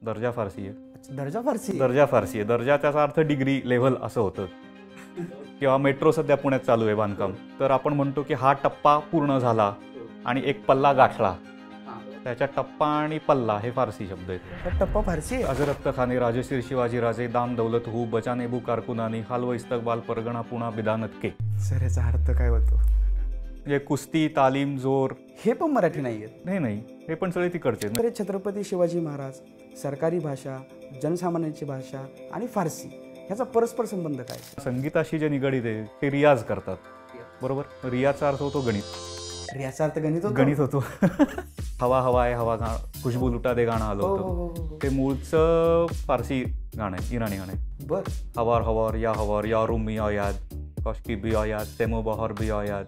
दर्जा फारसी आहे. दर्जा फारसी. दर्जा फारसी आहे. दर्जा त्याचा अर्थ डिग्री लेव्हल असं होतं. किंवा मेट्रो सध्या पुण्यात चालू आहे बांधकाम, तर आपण म्हणतो की हा टप्पा पूर्ण झाला आणि एक पल्ला गाठला. त्याच्या टप्पा आणि पल्ला हे फारसी शब्द आहेत. टप्पा फारसी आहे. अजरक्त खाने, राजशीर शिवाजी राजे, दाम दौलत हू, बचानेबू कारकुनानी, हालव इस्तकबाल परगणा पुणा बिदानत के. सर याचा अर्थ काय होतो? म्हणजे कुस्ती, तालीम, जोर. हे पण मराठी नाही आहेत. नाही, हे पण सगळे तिकडचे. तर छत्रपती शिवाजी महाराज, सरकारी भाषा, जनसामान्यांची भाषा आणि फारसी ह्याचा परस्पर संबंध काय? संगीताशी जे निगडीत आहे ते रियाज करतात, बरोबर. रियाजचा अर्थ होतो गणित. रियाजचा अर्थ गणित होतो. गणित होतो. हवा हवा आहे हवा खुशबू लुटा दे गाणं आलं होतं. ते मूळचं फारसी गाणं आहे, इराणी गाणं आहे. बर. हवार हवार या रूम मी आयाद कॉशकी बी आयाद तेमो बहर बी आयाद.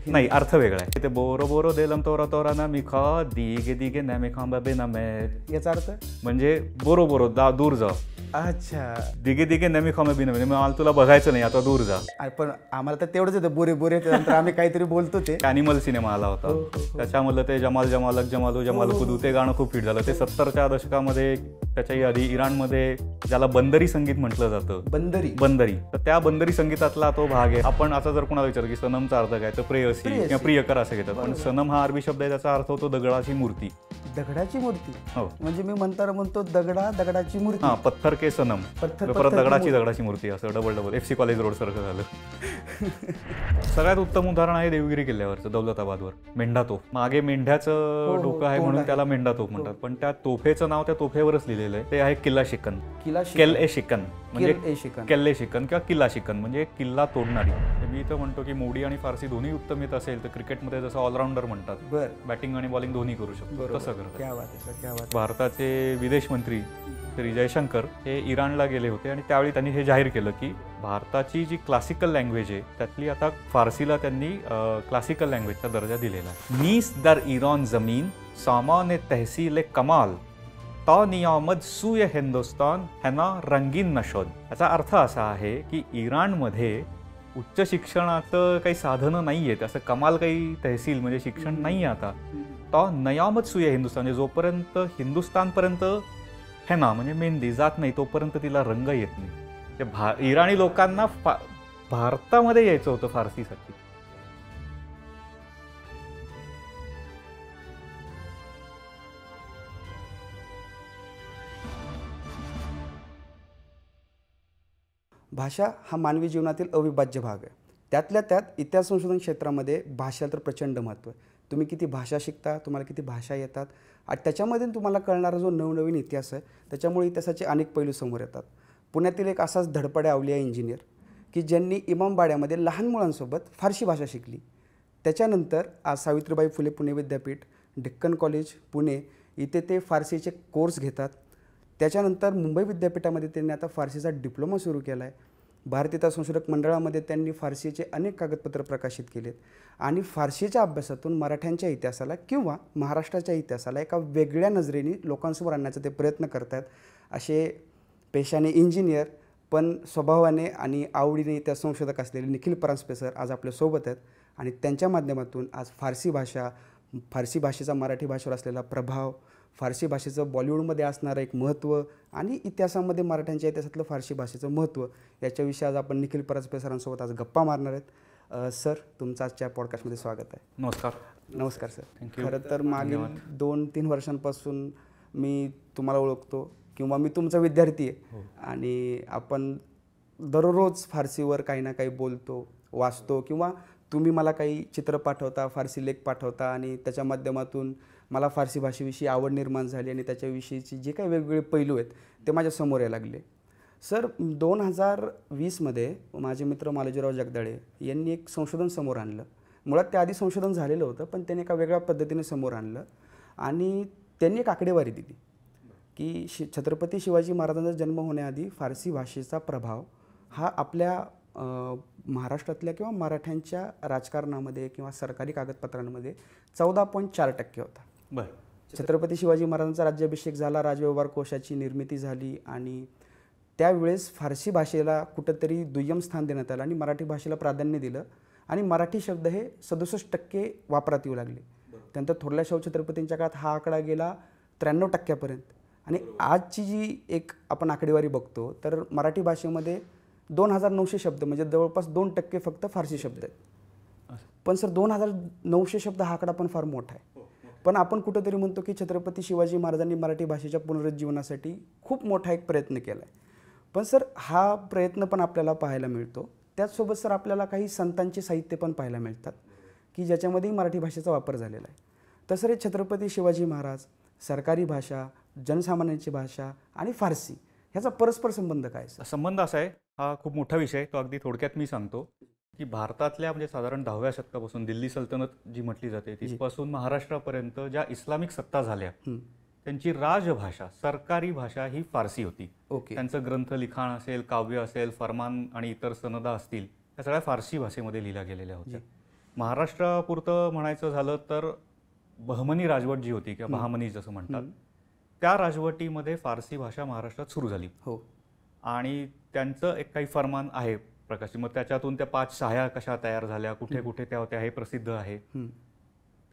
नाही, अर्थ वेगळा आहे. ते बोरो बोरो देलम तोरा तोरा ना मी खा दिगे दिगे ना मी खांबा बे ना मे. याचा अर्थ म्हणजे बोरो बोरो दूर जा. अच्छा. दिगे दिगे नेहमी खांबा बी ना म्हणजे मला तुला बघायचं नाही, आता दूर जा. पण आम्हाला तर तेवढंच येतं बोरे बोरे. त्यानंतर आम्ही काहीतरी बोलतो. ते ॲनिमल सिनेमा आला होता, त्याच्यामधलं ते जमाल जमालक जमालू जमाल कुदू ते गाणं खूप हिट झालं. ते 70च्या दशकामध्ये. त्याच्याही आधी इराणमध्ये ज्याला बंदरी संगीत म्हटलं जातं. बंदरी. तर त्या बंदरी संगीतातला तो भाग आहे. आपण आता जर कोणाला विचार की सनमचा अर्थ काय, तर प्रेयसी किंवा प्रियकर असं घेतात. पण सनम हा अरबी शब्द आहे, त्याचा अर्थ होतो दगडाची मूर्ती. दगडाची मूर्ती. हो. म्हणजे मी म्हणतो दगडाची मूर्ती. हा, पत्थर के सनम. परत दगडाची मूर्ती असं डबल FC कॉलेज रोड सारखं झालं. सगळ्यात उत्तम उदाहरण आहे देवगिरी किल्ल्यावरचं, दौलताबादवर मेंढा तोफ. मागे मेंढ्याचं डोकं आहे म्हणून त्याला मेंढा तोफ म्हणतात. पण त्या तोफेचं नाव त्या तोफेवरच लिहिलेलं आहे. ते आहे किल्ला शिकन. केल-ए शिकन म्हणजे केल्ले शिकन किंवा किल्ला शिकन म्हणजे किल्ला तोडणारी. मी तर म्हणतो की मोडी आणि फारसी दोन्ही उत्तम येत असेल तर क्रिकेटमध्ये जसं ऑलराऊंडर म्हणतात, बॅटिंग आणि बॉलिंग दोन्ही करू शकतो, तसं करतात. भारताचे विदेश मंत्री श्री जयशंकर हे इराणला गेले होते आणि त्यावेळी त्यांनी हे जाहीर केलं की भारताची जी क्लासिकल लँग्वेज आहे त्यातली आता फारसीला त्यांनी क्लासिकल लँग्वेजचा दर्जा दिलेला आहे. नीस दर इराण जमीन सामान्य तहसील कमाल ता नियामत सुय हिंदुस्तान हैना रंगीन नशोद. याचा अर्थ असा आहे की इराणमध्ये उच्च शिक्षणाचं काही साधनं नाही आहेत, असं कमाल काही तहसील म्हणजे शिक्षण नाही आहे आता. ता नयामत सुय हिंदुस्तान म्हणजे जोपर्यंत हिंदुस्तानपर्यंत हेना म्हणजे मेहंदी जात नाही तोपर्यंत तिला रंग येत नाही. इराणी लोकांना भारतामध्ये यायचं होतं फारसीसाठी. भाषा हा मानवी जीवनातील अविभाज्य भाग आहे. त्यातल्या त्यात इतिहास संशोधन क्षेत्रामध्ये भाषेला तर प्रचंड महत्त्व आहे. तुम्ही किती भाषा शिकता, तुम्हाला किती भाषा येतात आणि त्याच्यामध्ये तुम्हाला कळणारा जो नवनवीन इतिहास आहे त्याच्यामुळे इतिहासाचे अनेक पैलू समोर येतात. पुण्यातील एक असाच धडपड्या अवलिया इंजिनियर की ज्यांनी इमामबाड्यामध्ये लहान मुलांसोबत फारसी भाषा शिकली. त्याच्यानंतर आज सावित्रीबाई फुले पुणे विद्यापीठ, डेक्कन कॉलेज पुणे इथे ते फारसीचे कोर्स घेतात. त्याच्यानंतर मुंबई विद्यापीठामध्ये त्यांनी आता फारसीचा डिप्लोमा सुरू केला आहे. भारतीय संशोधक मंडळामध्ये त्यांनी फारसीचे अनेक कागदपत्र प्रकाशित केलेत आणि फारसीच्या अभ्यासातून मराठ्यांच्या इतिहासाला किंवा महाराष्ट्राच्या इतिहासाला एका वेगळ्या नजरेने लोकांसमोर आणण्याचा ते प्रयत्न करत आहेत. असे पेशाने इंजिनियर पण स्वभावाने आणि आवडीने इतिहास संशोधक असलेले निखिल परांजपे सर आज आपल्यासोबत आहेत आणि त्यांच्या माध्यमातून आज फारसी भाषेचा मराठी भाषेवर असलेला प्रभाव, फारसी भाषेचं बॉलिवूडमध्ये असणारं एक महत्त्व आणि इतिहासामध्ये मराठ्यांच्या इतिहासातलं फारसी भाषेचं महत्त्व याच्याविषयी आज आपण निखिल परांजपे सरांसोबत आज गप्पा मारणार आहेत. सर, तुमचं आजच्या पॉडकास्टमध्ये स्वागत आहे. नमस्कार सर. खरं तर मागील 2-3 वर्षांपासून मी तुम्हाला ओळखतो किंवा मी तुमचा विद्यार्थी आहे आणि आपण दररोज फारसीवर काही ना काही बोलतो, वाचतो किंवा तुम्ही मला काही चित्र पाठवता, फारसी लेख पाठवता आणि त्याच्या माध्यमातून मला फारसी भाषेविषयी आवड निर्माण झाली आणि त्याच्याविषयीची जे काही वेगवेगळे पैलू आहेत ते माझ्या समोर यायला लागले. सर, 2020मध्ये माझे मित्र मालोजीराव जगदाळे यांनी एक संशोधन समोर आणलं. मुळात त्याआधी संशोधन झालेलं होतं पण त्यांनी एका वेगळ्या पद्धतीने समोर आणलं आणि त्यांनी एक आकडेवारी दिली की छत्रपती शिवाजी महाराजांचा जन्म होण्याआधी फारसी भाषेचा प्रभाव हा आपल्या महाराष्ट्रातल्या किंवा मराठ्यांच्या राजकारणामध्ये किंवा सरकारी कागदपत्रांमध्ये 14.4% होता. छत्रपती शिवाजी महाराजांचा राज्याभिषेक झाला, राजव्यवहार कोशाची निर्मिती झाली आणि त्यावेळेस फारसी भाषेला कुठंतरी दुय्यम स्थान देण्यात आलं आणि मराठी भाषेला प्राधान्य दिलं आणि मराठी शब्द हे 67% वापरात येऊ लागले. त्यानंतर थोरल्या शाहू छत्रपतींच्या काळात हा आकडा गेला 93%पर्यंत आणि आजची जी एक आपण आकडेवारी बघतो तर मराठी भाषेमध्ये 2900 शब्द म्हणजे जवळपास 2% फक्त फारसी शब्द आहेत. पण सर 2900 शब्द हा आकडा पण फार मोठा आहे. पण आपण कुठंतरी म्हणतो की छत्रपती शिवाजी महाराजांनी मराठी भाषेच्या पुनरुज्जीवनासाठी खूप मोठा एक प्रयत्न केला आहे. पण सर हा प्रयत्न पण आपल्याला पाहायला मिळतो. त्याचसोबत सर आपल्याला काही संतांचे साहित्य पण पाहायला मिळतात की ज्याच्यामध्येही मराठी भाषेचा वापर झालेला आहे. तसं रे छत्रपती शिवाजी महाराज, सरकारी भाषा, जनसामान्यांची भाषा आणि फारसी ह्याचा परस्पर संबंध काय सर? संबंध असा आहे, हा खूप मोठा विषय आहे. तो अगदी थोडक्यात मी सांगतो की भारतातल्या म्हणजे साधारण 10व्या शतकापासून दिल्ली सल्तनत जी म्हटली जाते तिथपासून महाराष्ट्रापर्यंत ज्या इस्लामिक सत्ता झाल्या त्यांची राजभाषा, सरकारी भाषा ही फारसी होती. ओके. त्यांचं ग्रंथ लिखाण असेल, काव्य असेल, फरमान आणि इतर सनदा असतील त्या सगळ्या फारसी भाषेमध्ये लिहिल्या गेलेल्या होत्या. महाराष्ट्रापुरतं म्हणायचं झालं तर बहमनी राजवट जी होती किंवा बहामनी जसं म्हणतात त्या राजवटीमध्ये फारसी भाषा महाराष्ट्रात सुरू झाली. हो. आणि त्यांचं एक काही फरमान आहे प्रकाशित. मग त्याच्यातून त्या 5 शाह्या कशा तयार झाल्या, कुठे कुठे त्या होत्या हे प्रसिद्ध आहे.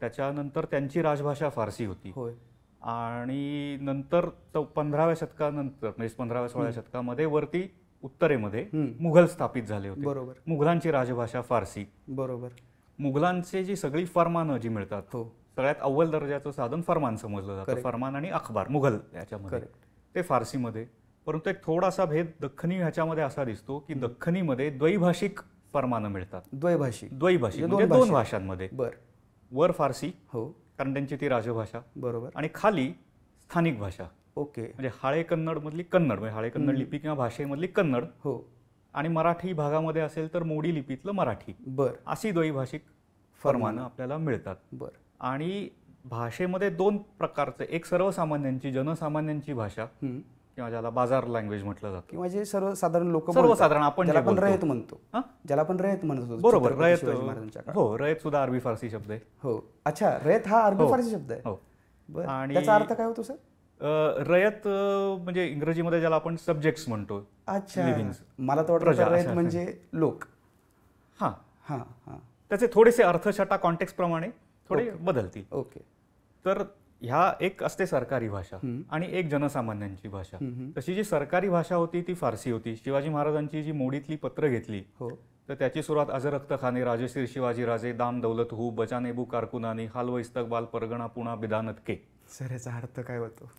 त्याच्यानंतर त्यांची राजभाषा फारसी होती. होय. आणि नंतर 15व्या शतकानंतर म्हणजे 15व्या-16व्या शतकामध्ये वरती उत्तरेमध्ये मुघल स्थापित झाले होते. बरोबर. मुघलांची राजभाषा फारसी. बरोबर. मुघलांचे जी सगळी फरमानं जी मिळतात सगळ्यात अव्वल दर्जाचं साधन फरमान समजलं जातं. फरमान आणि अखबार मुघल याच्यामध्ये ते फारसीमध्ये. परंतु एक थोडासा भेद दख्खनी ह्याच्यामध्ये असा दिसतो की दख्खनीमध्ये द्वैभाषिक फरमानं मिळतात. द्वैभाषिक म्हणजे 2 भाषांमध्ये. बर. वर फारसी, हो, कारण त्यांची ती राजभाषा. बरोबर. आणि खाली स्थानिक भाषा. ओके. म्हणजे हाळे कन्नड मधली कन्नड, म्हणजे हाळे कन्नड लिपी किंवा भाषेमधली कन्नड. हो. आणि मराठी भागामध्ये असेल तर मोडी लिपीतलं मराठी. बर. अशी द्वैभाषिक फरमानं आपल्याला मिळतात. बर. आणि भाषेमध्ये 2 प्रकारचे, एक सर्वसामान्यांची जनसामान्यांची भाषा किंवा ज्याला बाजार लँग्वेज म्हटलं जातं किंवा जे सर्वसाधारण लोक सर्वसाधारण आपण ज्याला आपण रयत म्हणतो. ज्याला आपण रयत म्हणतो. बरोबर. रयत. हो, रयत सुद्धा अरबी फारसी शब्द आहे. हो. अच्छा, रयत हा अरबी फारसी शब्द आहे. हो. आणि त्याचा अर्थ काय होतो सर? रयत म्हणजे इंग्रजीमध्ये ज्याला आपण सब्जेक्ट्स म्हणतो. अच्छा. मला तर वाटतं रयत म्हणजे लोक. हां हां हां. त्याचे थोडेसे अर्थछटा कॉन्टेक्स्ट प्रमाणे थोडे बदलतील. ओके. तर ह्या एक असते सरकारी भाषा आणि एक जनसामान्यांची भाषा. तशी जी सरकारी भाषा होती ती फारसी होती. शिवाजी महाराजांची जी मोडीतली पत्र घेतली तर त्याची सुरुवात अजरख्त खाने, राजश्री शिवाजी राजे, दाम दौलत हू, बचानेबू कारकुनानी, हालव इस्तकबाल परगणा पुणा बिदानत के. सर याचा अर्थ काय होतो?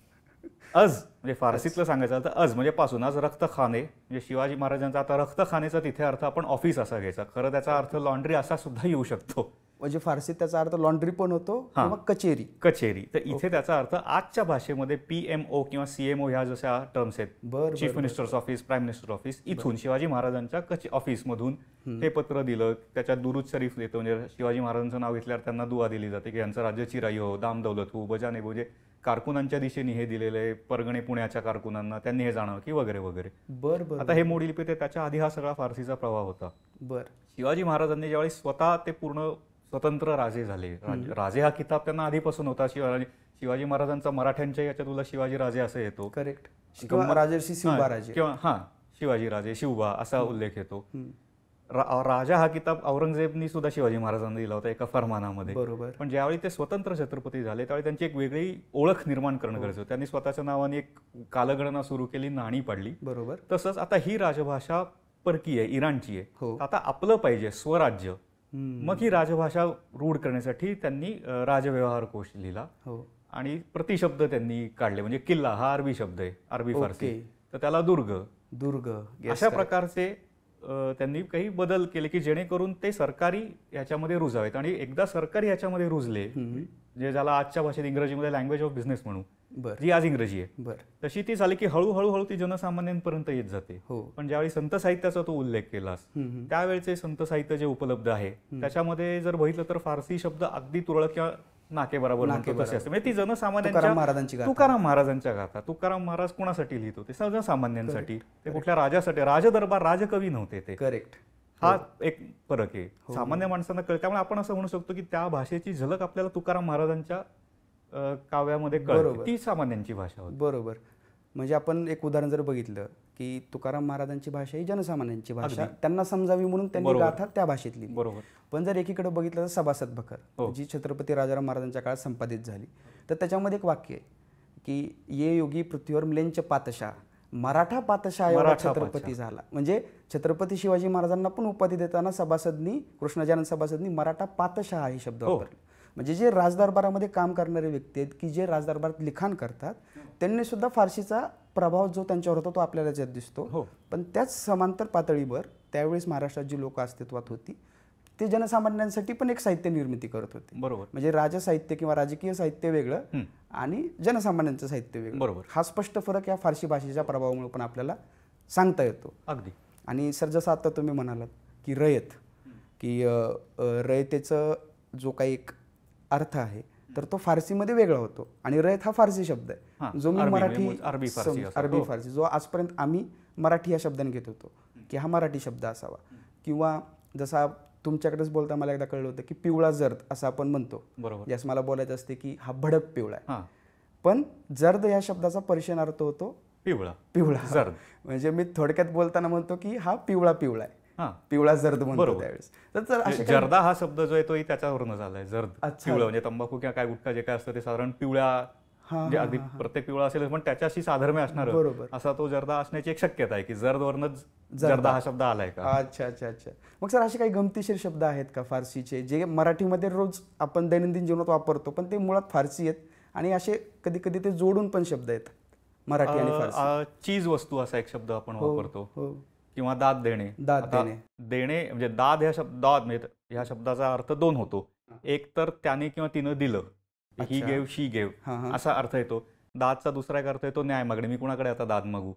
अज म्हणजे फारसीतलं सांगायचं तर अज म्हणजे पासून, आज रक्त खाने म्हणजे शिवाजी महाराजांचा. आता रक्त खानेचा तिथे अर्थ आपण ऑफिस असा घ्यायचा. खरं त्याचा अर्थ लॉन्ड्री असा सुद्धा येऊ शकतो. म्हणजे फारसीत त्याचा अर्थ लॉन्ड्री पण होतो किंवा कचेरी. कचेरी. तर इथे त्याचा अर्थ आजच्या भाषेमध्ये PMO किंवा CMO ह्या जशा टर्म्स आहेत, chief minister's office, prime minister office, इथून शिवाजी महाराजांच्या ऑफिसमधून हे पत्र दिलं. त्याच्यात दुरूद शरीफ देतो, म्हणजे शिवाजी महाराजांचं नाव घेतल्यावर त्यांना दुआ दिली जाते की यांचं राज्य चिराई हो, दाम दौलत हो, बजाने म्हणजे कारकुनांच्या दिशेने हे दिलेले, परगणे पुण्याच्या कारकुनांना त्यांनी हे जाणावं की वगैरे वगैरे. बरं. आता हे मोडी लिपी ते त्याच्या आधी हा सगळा फारसीचा प्रभाव होता. बरं. शिवाजी महाराजांनी ज्यावेळी स्वतः ते पूर्ण स्वतंत्र राजे झाले, राजे हा किताब त्यांना आधीपासून होता. शिवाजी महाराजांचा मराठ्यांच्या याच्यात तुला शिवाजी राजे असं येतो. करेक्ट. किंवा राजर्षी शिवबा राजे किंवा शिवाजी राजे, शिवबा असा उल्लेख येतो. राजा हा किताब औरंगजेबनी सुद्धा शिवाजी महाराजांना दिला होता एका फरमानामध्ये. बरोबर. पण ज्यावेळी ते स्वतंत्र छत्रपती झाले त्यावेळी त्यांची एक वेगळी ओळख निर्माण करणं गरजेचं. त्यांनी स्वतःच्या नावाने एक कालगणना सुरू केली, नाणी पाडली. बरोबर. तसंच आता ही राजभाषा परकी आहे, इराणची आहे. आता आपलं पाहिजे स्वराज्य. मग ही राजभाषा रूढ करण्यासाठी त्यांनी राजव्यवहार कोश लिहिला आणि प्रतिशब्द त्यांनी काढले. म्हणजे किल्ला हा अरबी शब्द आहे, अरबी फारसी, तर त्याला दुर्ग. अशा प्रकारचे त्यांनी काही बदल केले की जेणेकरून ते सरकारी याच्यामध्ये रुजावेत. आणि एकदा सरकारी याच्यामध्ये रुजले, जे ज्याला आजच्या भाषेत इंग्रजीमध्ये लँग्वेज ऑफ बिझनेस म्हणू, जी आज इंग्रजी आहे, तशी ती झाली की हळूहळू ती जनसामान्यांपर्यंत येत जाते. पण ज्यावेळी संत साहित्याचा तो उल्लेख केलास, त्यावेळेचे संत साहित्य जे उपलब्ध आहे त्याच्यामध्ये जर बघितलं तर फारसी शब्द अगदी तुरळक किंवा नाके बरोबर तसे असते. म्हणजे ती जनसामान्यांच्या, तुकाराम महाराजांच्या गाथा. तुकाराम महाराज कोणासाठी लिहितो? ते सर्वसामान्यांसाठी, ते कुठल्या राजासाठी. राजदरबार, राजकवी नव्हते ते. करेक्ट. हा एक फरक आहे, सामान्य माणसांना कळतं. त्यामुळे आपण असं म्हणू शकतो की त्या भाषेची झलक आपल्याला तुकाराम महाराजांच्या काव्यामध्ये कळते. ती सामान्यांची भाषा होती. बरोबर. म्हणजे आपण एक उदाहरण जर बघितलं की तुकाराम महाराजांची भाषा ही जनसामान्यांची भाषा, त्यांना समजावी म्हणून त्यांनी गाथा त्या भाषेत लिहिली. बरोबर. पण जर एकीकडे बघितलं तर सभासद बखर जी छत्रपती राजाराम महाराजांच्या काळात संपादित झाली, तर त्याच्यामध्ये एक वाक्य आहे की ये योगी पृथ्वीवर मिलेंच पातशाह, मराठा पातशाह एवढा छत्रपती झाला. म्हणजे छत्रपती शिवाजी महाराजांना पण उपाधी देताना सभासदनी, कृष्णाजानन सभासदनी मराठा पातशाह हे शब्द वापरले. म्हणजे जे राजदरबारामध्ये काम करणारे व्यक्ती आहेत की जे राजदरबारात लिखाण करतात, त्यांनी सुद्धा फारसीचा प्रभाव जो त्यांच्यावर होता तो आपल्याला ज्यात दिसतो. पण त्याच समांतर पातळीवर त्यावेळेस महाराष्ट्रात जी लोक अस्तित्वात होती ते जनसामान्यांसाठी पण एक साहित्य निर्मिती करत होते. बरोबर. म्हणजे राजसाहित्य किंवा राजकीय साहित्य वेगळं आणि जनसामान्यांचं साहित्य वेगळं. बरोबर. हा स्पष्ट फरक या फारसी भाषेच्या प्रभावामुळे पण आपल्याला सांगता येतो. अगदी. आणि सर जसं आता तुम्ही म्हणालात की रयत, की रयतेचं जो काही एक अर्थ आहे तर तो फारसीमध्ये वेगळा होतो आणि रयत हा फारसी शब्द आहे जो मी मराठी अरबी फारसी जो आजपर्यंत आम्ही मराठी या शब्दाने घेत होतो की हा मराठी शब्द असावा. किंवा जसा तुमच्याकडेच बोलता मला एकदा कळलं होतं की पिवळा जर्द असं आपण म्हणतो. ज्यास मला बोलायचं असते की हा भडक पिवळा आहे. पण जर्द या शब्दाचा पर्शियन अर्थ होतो पिवळा. जर्द म्हणजे मी थोडक्यात बोलताना म्हणतो की हा पिवळा पिवळा आहे, पिवळा जर्द म्हणतो त्यावेळेस. तर जर्दा हा शब्द जो आहे तोही त्याच्यावरून झालाय. जर्द पिवळा म्हणजे तंबाखू किंवा काय गुटखा जे काय असतं ते साधारण पिवळ्या, म्हणजे अगदी प्रत्येक पिवळा असेल पण त्याच्याशी साधर्म्य असणार असा तो जर्दा असण्याची एक शक्यता आहे की जर्द वरनच जर्दा हा शब्द आलाय का. अच्छा अच्छा अच्छा. मग सर असे काही गमतीशीर शब्द आहेत का फारसीचे जे मराठीमध्ये रोज आपण दैनंदिन जीवनात वापरतो पण ते मुळात फारसी आहेत आणि असे कधी कधी ते जोडून पण शब्द आहेत मराठी आणि फारसी? चीज वस्तू असा एक शब्द आपण वापरतो. किंवा दाद देणे. देणे म्हणजे दाद म्हणजे ह्या शब्दाचा अर्थ दोन होतो. एक तर त्याने किंवा तिनं दिलं, ही गेव शी गेव असा अर्थ येतो. दादचा दुसरा एक अर्थ येतो न्याय मागणे, मी कुणाकडे आता दाद मागू.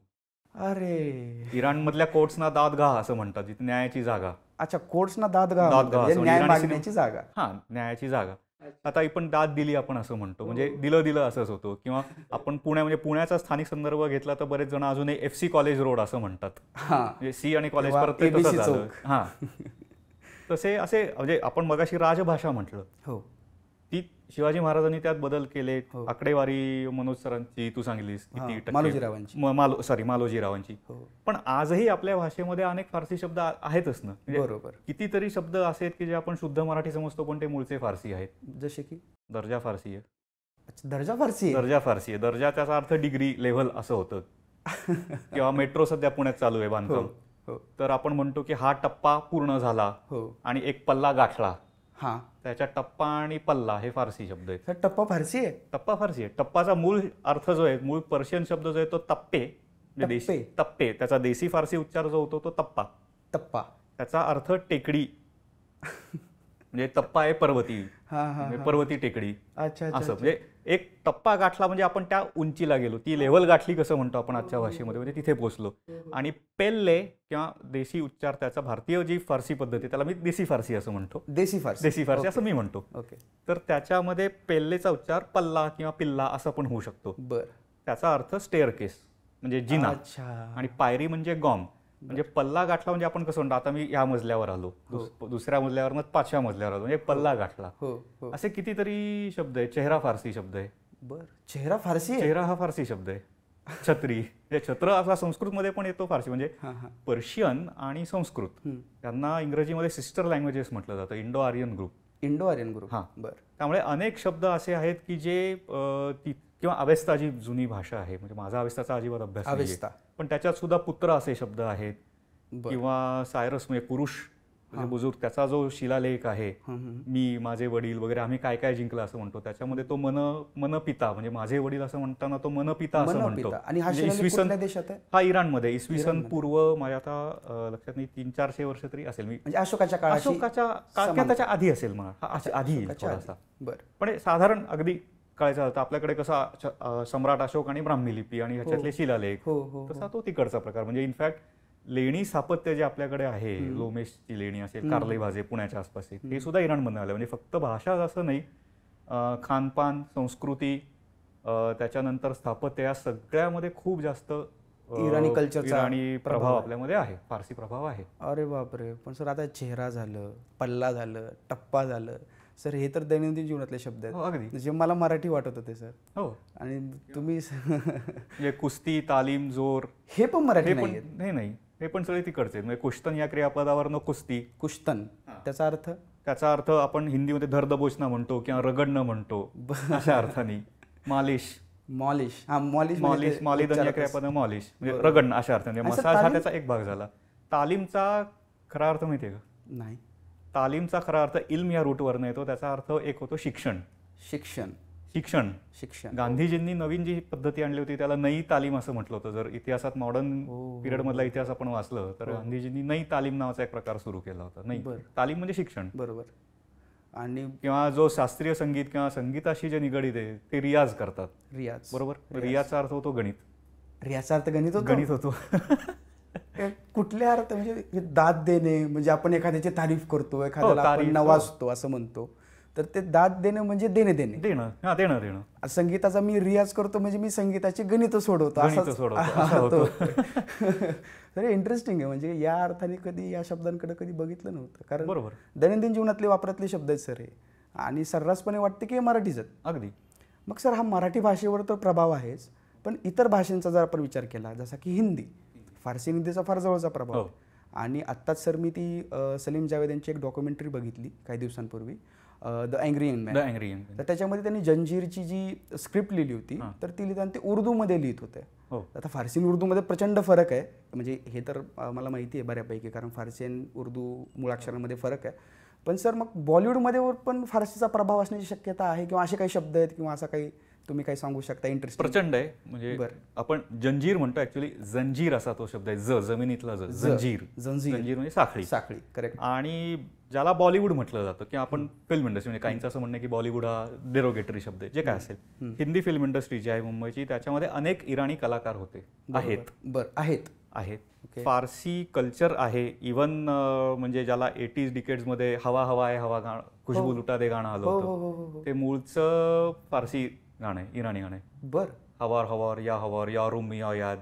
अरे, इराण मधल्या कोर्ट्सना दादगाह असं म्हणतात, जिथे न्यायाची जागा. अच्छा, कोर्ट्सना दादगाह, न्याय मागण्याची जागा. हा, न्यायाची जागा. आता आपण दाद दिली आपण असं म्हणतो, म्हणजे दिलं असंच होतं. किंवा आपण म्हणजे पुण्याचा स्थानिक संदर्भ घेतला तर बरेच जण अजूनही FC कॉलेज रोड असं म्हणतात. म्हणजे सी आणि कॉलेज परत तसं झालं. हा, तसे असे म्हणजे आपण मगाशी राजभाषा म्हटलं, ती शिवाजी महाराजांनी त्यात बदल केले. आकडेवारी मनोज सरांची तू सांगितलीस किती टक्के, मालोजीरावांची. पण आजही आपल्या भाषेमध्ये अनेक फारसी शब्द आहेतच ना. बरोबर. कितीतरी शब्द असे आहेत की जे आपण शुद्ध मराठी समजतो पण ते मूळचे फारसी आहेत. जसे की दर्जा फारसी आहे. दर्जा फारसी, दर्जा फारसी आहे. दर्जा त्याचा अर्थ डिग्री, लेव्हल असं होतं. किंवा मेट्रो सध्या पुण्यात चालू आहे बांधकाम, तर आपण म्हणतो की हा टप्पा पूर्ण झाला आणि एक पल्ला गाठला. हा, त्याच्या टप्पा आणि पल्ला हे फारसी शब्द आहेत. टप्पा फारसी आहे. टप्पा फारसी आहे. टप्पाचा मूळ अर्थ जो आहे, मूळ पर्शियन शब्द जो आहे तो तप्पे, तप्पे. त्याचा देसी फारसी उच्चार जो होतो तो तप्पा. तप्पा त्याचा अर्थ टेकडी, म्हणजे तप्पा आहे पर्वती, पर्वती टेकडी असं. म्हणजे एक टप्पा गाठला म्हणजे आपण त्या उंचीला गेलो, ती लेव्हल गाठली कसं म्हणतो आपण आजच्या भाषेमध्ये, म्हणजे तिथे पोहोचलो. आणि पेल्ले किंवा देशी उच्चार, त्याचा भारतीय जी फारसी पद्धती त्याला मी देसी फारसी असं म्हणतो. देसी फारसी असं मी म्हणतो. तर त्याच्यामध्ये पेल्लेचा उच्चार पल्ला किंवा पिल्ला असं पण होऊ शकतो. त्याचा अर्थ स्टेअरकेस म्हणजे जिना, आणि पायरी म्हणजे गॉम. म्हणजे पल्ला गाठला म्हणजे आपण कसं म्हणतो, आता मी ह्या मजल्यावर आलो, दुसऱ्या मजल्यावर 5व्या मजल्यावर आलो, म्हणजे पल्ला गाठला. असे कितीतरी शब्द आहे. चेहरा फारसी शब्द आहे. चेहरा फारसी, चेहरा हा फारसी शब्द आहे. छत्री, छत्र असा संस्कृतमध्ये पण येतो फारसी. म्हणजे पर्शियन आणि संस्कृत त्यांना इंग्रजीमध्ये सिस्टर लँग्वेजेस म्हटलं जातं. Indo Aryan group. हा, त्यामुळे अनेक शब्द असे आहेत की जे किंवा अवेस्ता जी जुनी भाषा आहे, म्हणजे माझा अवेस्ताचा अजिबात अभ्यास नाही, पण त्याच्यात सुद्धा पुत्र असे शब्द आहेत. किंवा सायरस म्हणजे पुरुष म्हणजे बुजुर्ग, त्याचा जो शिलालेख आहे, मी, माझे वडील वगैरे, आम्ही काय काय जिंकलं असं म्हणतो, त्याच्यामध्ये तो मनपिता म्हणजे माझे वडील असं म्हणताना तो मनपिता असं म्हणतो. आणि इसवी सन देशात आहे, हा इराणमध्ये, इसवी सन पूर्व, माझ्या आता लक्षात नाही, 300-400 वर्ष तरी असेल. मी म्हणजे अशोकाच्या त्याच्या आधी असेल मला, आधी थोडासा. पण साधारण अगदी कळायचा होता. आपल्याकडे कसा सम्राट अशोक आणि ब्राह्मी लिपी आणि ह्याच्यातले शिलालेख, तसा तो तिकडचा प्रकार. म्हणजे इनफॅक्ट लेणी स्थापत्य जे आपल्याकडे आहे, लोमेशची लेणी असेल, कार्ले भाजे पुण्याच्या आसपास, हे सुद्धा इराणमधून आलं. म्हणजे फक्त भाषा असं नाही, खानपान, संस्कृती, त्याच्यानंतर स्थापत्य, या सगळ्यामध्ये खूप जास्त इराणी कल्चरचा आणि प्रभाव आपल्यामध्ये आहे, फारसी प्रभाव आहे. अरे बापरे. पण सर आता चेहरा झालं, पल्ला झालं, टप्पा झालं, सर हे तर दैनंदिन जीवनातले शब्द आहेत जे मला मराठी वाटत होते सर. हो, आणि तुम्ही म्हणजे कुस्ती, तालीम, जोर, हे पण मराठी नाही, हे पण सगळे तिकडचे. म्हणजे कुश्तन या क्रियापदावरनं कुस्ती. कुश्तन त्याचा अर्थ आपण हिंदीमध्ये धरदबोचना म्हणतो किंवा रगडणं म्हणतो, अशा अर्थाने. मालिश, मॉलिश, हा मॉलिश मॉलिश मॉलिदन या क्रियापद मॉलिश म्हणजे रगडणं अशा अर्थाने. मसाज हा त्याचा एक भाग झाला. तालीमचा खरा अर्थ माहिती आहे का? नाही. तालीमचा खरा अर्थ इल्म या रूटवरनं येतो. त्याचा अर्थ एक होतो शिक्षण. शिक्षण शिक्षण शिक्षण गांधीजींनी नवीन जी पद्धती आणली होती त्याला नई तालीम असं म्हटलं होतं. जर इतिहासात मॉडर्न पिरियड मधला इतिहास आपण वाचलं तर गांधीजींनी नई तालीम नावाचा एक प्रकार सुरू केला होता. नई तालीम म्हणजे शिक्षण. बरोबर. आणि किंवा जो शास्त्रीय संगीत किंवा संगीताशी जे निगडीत आहे ते रियाज करतात. रियाज, बरोबर. रियाजचा अर्थ होतो गणित. रियाजचा अर्थ गणित होतो. गणित होतो. कुठल्या अर्थ म्हणजे दाद देणे म्हणजे आपण एखाद्याची तारीफ करतो, एखाद्याला आपण नवाजतो असं म्हणतो, तर ते दाद देणं म्हणजे देणे देणे देणं. हा देणं देणं. संगीताचा मी रियाज करतो म्हणजे मी संगीताची गणित सोडवतो असं होतो. तर इंटरेस्टिंग आहे. म्हणजे या अर्थाने कधी या शब्दांकडे कधी बघितलं नव्हतं. कारण बरोबर दैनंदिन जीवनातले वापरातले शब्द आहेत सर हे, आणि सर्रासपणे वाटते की हे मराठीच आहेत. अगदी. मग सर हा मराठी भाषेवर तर प्रभाव आहेच, पण इतर भाषांचा जर आपण विचार केला जसा की हिंदी, फारसी हिंदीचा फार जवळचा प्रभाव आहे. आणि आत्ताच सर मी ती सलीम जावेद यांची एक डॉक्युमेंटरी बघितली काही दिवसांपूर्वी, द अँग्री यंग मॅन. तर त्याच्यामध्ये त्यांनी जंजीरची जी स्क्रिप्ट लिहिली होती तर ती लिहिताना ते उर्दूमध्ये लिहित होते. आता फारसी आणि उर्दूमध्ये प्रचंड फरक आहे. म्हणजे हे तर मला माहिती आहे बऱ्यापैकी, कारण फारसी आणि उर्दू मुळाक्षरांमध्ये फरक आहे. पण सर मग बॉलिवूडमध्ये पण फारसीचा प्रभाव असण्याची शक्यता आहे किंवा असे काही शब्द आहेत किंवा असं काही तुम्ही काही सांगू शकता? इंटरेस्ट प्रचंड आहे. म्हणजे आपण जंजीर म्हणतो, ऍक्च्युली जंजीर असा तो शब्द आहे. जमिनीतला जंजीर. जंजीर म्हणजे साखळी. साखळी, करेक्ट. आणि ज्याला बॉलिवूड म्हटलं जातं किंवा आपण फिल्म इंडस्ट्री, म्हणजे काहींचं असं म्हणणं की बॉलिवूड हा डेरोगेटरी शब्द आहे. जे काय असेल, हिंदी फिल्म इंडस्ट्री जी आहे मुंबईची त्याच्यामध्ये अनेक इराणी कलाकार होते, आहेत. फारसी कल्चर आहे. इव्हन म्हणजे ज्याला 80s डिकेड्समध्ये हवा हवा आहे हवा गाणं, खुशबू लुटा दे गाणं आलं होतं, ते मूळचं फारसी गाणं आहे, इराणी गाणं आहे. बर. हवार हवार या रूम मी याद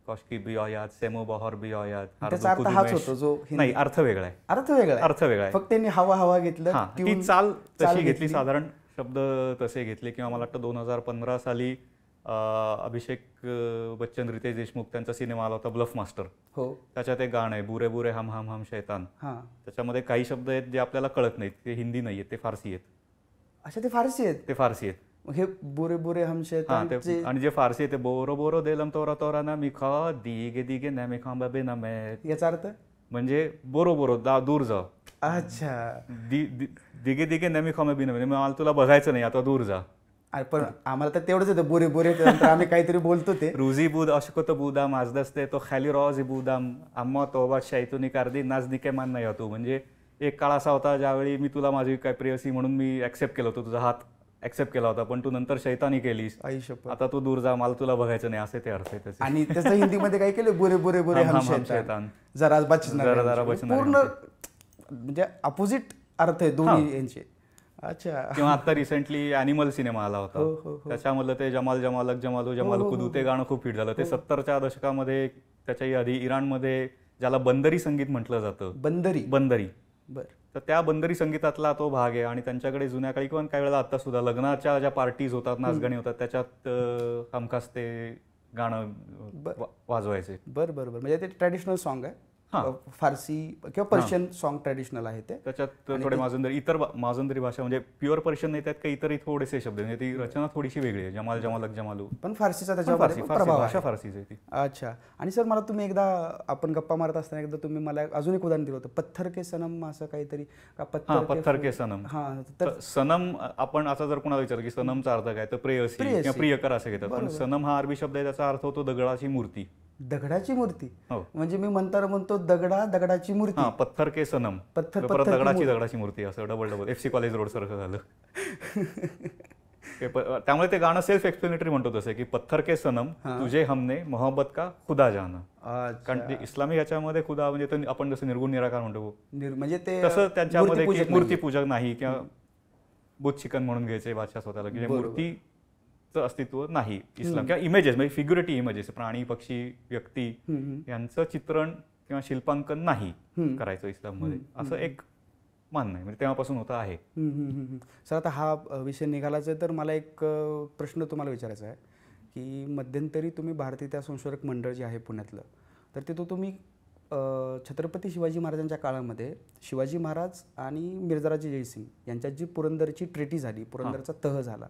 कॉशकी बी याद सेमो बहार बी याद. त्याचा अर्थ हाच होतो जो नाही, अर्थ वेगळा आहे. अर्थ वेगळा आहे. फक्त त्यांनी हवा हवा घेतलं, ती चाल तशी घेतली, साधारण शब्द तसे घेतले. किंवा मला वाटतं 2015 साली अभिषेक बच्चन, रितेश देशमुख त्यांचा सिनेमा आला होता ब्लफ मास्टर. त्याच्यात एक गाणं आहे बुरे बुरे हम हम हम शैतान. त्याच्यामध्ये काही शब्द आहेत जे आपल्याला कळत नाहीत, ते हिंदी नाही आहेत, ते फारसी आहेत. अच्छा, ते फारसी आहेत. ते फारसी आहेत. हे बुरे बुरे हम शैतान आणि जे फारसी आहे ते बोरो बोरो देलम तोरा तोरा ना मी खा दिगे दिगे ना मी खा बाबे ना मैं. याचा अर्थ म्हणजे बोरो बोरो दूर जा. अच्छा. दिगे दिगे ना मी खा बाबे ना, मला तुला बघायचं नाही, आता दूर जा. पण आम्हाला तर तेवढंच येतं बोरे बोरे, आम्ही काहीतरी बोलतो ते रुझी बुद अशको तो बुदाम माजदस्ते तो खाली रॉज बुदाम अम्मा तोबा शैतुनी कार्दी नाजनिके मान नाही होतो. म्हणजे एक काळ असा होता ज्यावेळी मी तुला माझी काय प्रेयसी म्हणून मी ऍक्सेप्ट केलं होतं, तुझा हात ऍक्सेप्ट केला होता, पण तू नंतर शैतानी केलीस, आता तू दूर जा, मला तुला बघायचं नाही, असे ते अर्थ आहे त्याचे. आणि त्याचं हिंदीमध्ये काय केलं, बुरे बुरे बुरे हम शैतान, जरा जरा पूर्ण म्हणजे अपोजिट अर्थ आहे दोन्ही यांचे. अच्छा. किंवा आता रिसेंटली ॲनिमल सिनेमा आला होता, त्याच्यामधलं ते जमाल जमालक जमालू जमाल कुदू ते गाणं खूप हिट झालं. ते 70च्या दशकामध्ये. त्याच्याही आधी इराणमध्ये ज्याला बंदरी संगीत म्हटलं जातं, बंदरी. तर त्या बंदरी संगीतातला तो भाग आहे. आणि त्यांच्याकडे जुन्या काळी किंवा काही वेळेला आता सुद्धा लग्नाच्या ज्या पार्टीज होतात, नाचगाणी होतात, त्याच्यात हमखास ते गाणं वाजवायचे. बरोबर. म्हणजे ते ट्रॅडिशनल सॉन्ग आहे, फारसी किंवा पर्शियन सॉन्ग ट्रॅडिशनल आहे ते. त्याच्यात थोडे माजंदरी, इतर माजंदरी भाषा म्हणजे प्युअर पर्शियन नाही, त्यात काही इतरही थोडेसे शब्द, म्हणजे ती रचना थोडीशी वेगळी आहे. जमाल जमालक जमालू, पण फारसीचा त्याच्यावर प्रभाव, भाषा फारसीच आहे ती. अच्छा. आणि सर मला तुम्ही एकदा आपण गप्पा मारत असताना एकदा तुम्ही मला अजून एक उदाहरण दिलं होतं, पत्थर के सनम असं काहीतरी. पत्थर के सनम. तर सनम आपण आता जर कोणाला विचारलं की सनमचा अर्थ काय, तर प्रेयसी किंवा प्रियकर असं घेतात. पण सनम हा अरबी शब्द आहे, त्याचा अर्थ होतो दगडाची मूर्ती. दगडाची मूर्ती. म्हणजे मी म्हणतो दगडाची मूर्ती. पत्थर के सनम, दगडाची मूर्ती, असं डबल FC कॉलेज रोड सारखं झालं. त्यामुळे ते गाणं सेल्फ एक्सप्लेनेटरी म्हणतो तसं की पत्थर के सनम तुझे हमने मोहब्बत का खुदा जाना. कारण इस्लामी ह्याच्यामध्ये खुदा म्हणजे आपण जसं निर्गुण निराकार म्हणतो, म्हणजे तसं त्यांच्यामध्ये मूर्तीपूजक नाही किंवा बुत चिकन म्हणून घ्यायचे बादशाह स्वतःला, की मूर्ती अस्तित्व नाही इस्लाम. किंवा इमेजेस म्हणजे फिग्युरेटिव्ह इमेजेस, प्राणी पक्षी व्यक्ती यांचं चित्रण किंवा शिल्पांकन नाही करायचं इस्लाममध्ये, असं एक मानणं आहे. म्हणजे तेव्हापासून होतं आहे. सर आता हा विषय निघालाच आहे, तर मला एक प्रश्न तुम्हाला विचारायचा आहे की मध्यंतरी तुम्ही भारतीय त्या संशोधक मंडळ जे आहे पुण्यातलं, तर तिथं तुम्ही छत्रपती शिवाजी महाराजांच्या काळामध्ये शिवाजी महाराज आणि मिर्झाराजे जयसिंग यांच्यात जी पुरंदरची ट्रेटी झाली, पुरंदरचा तह झाला,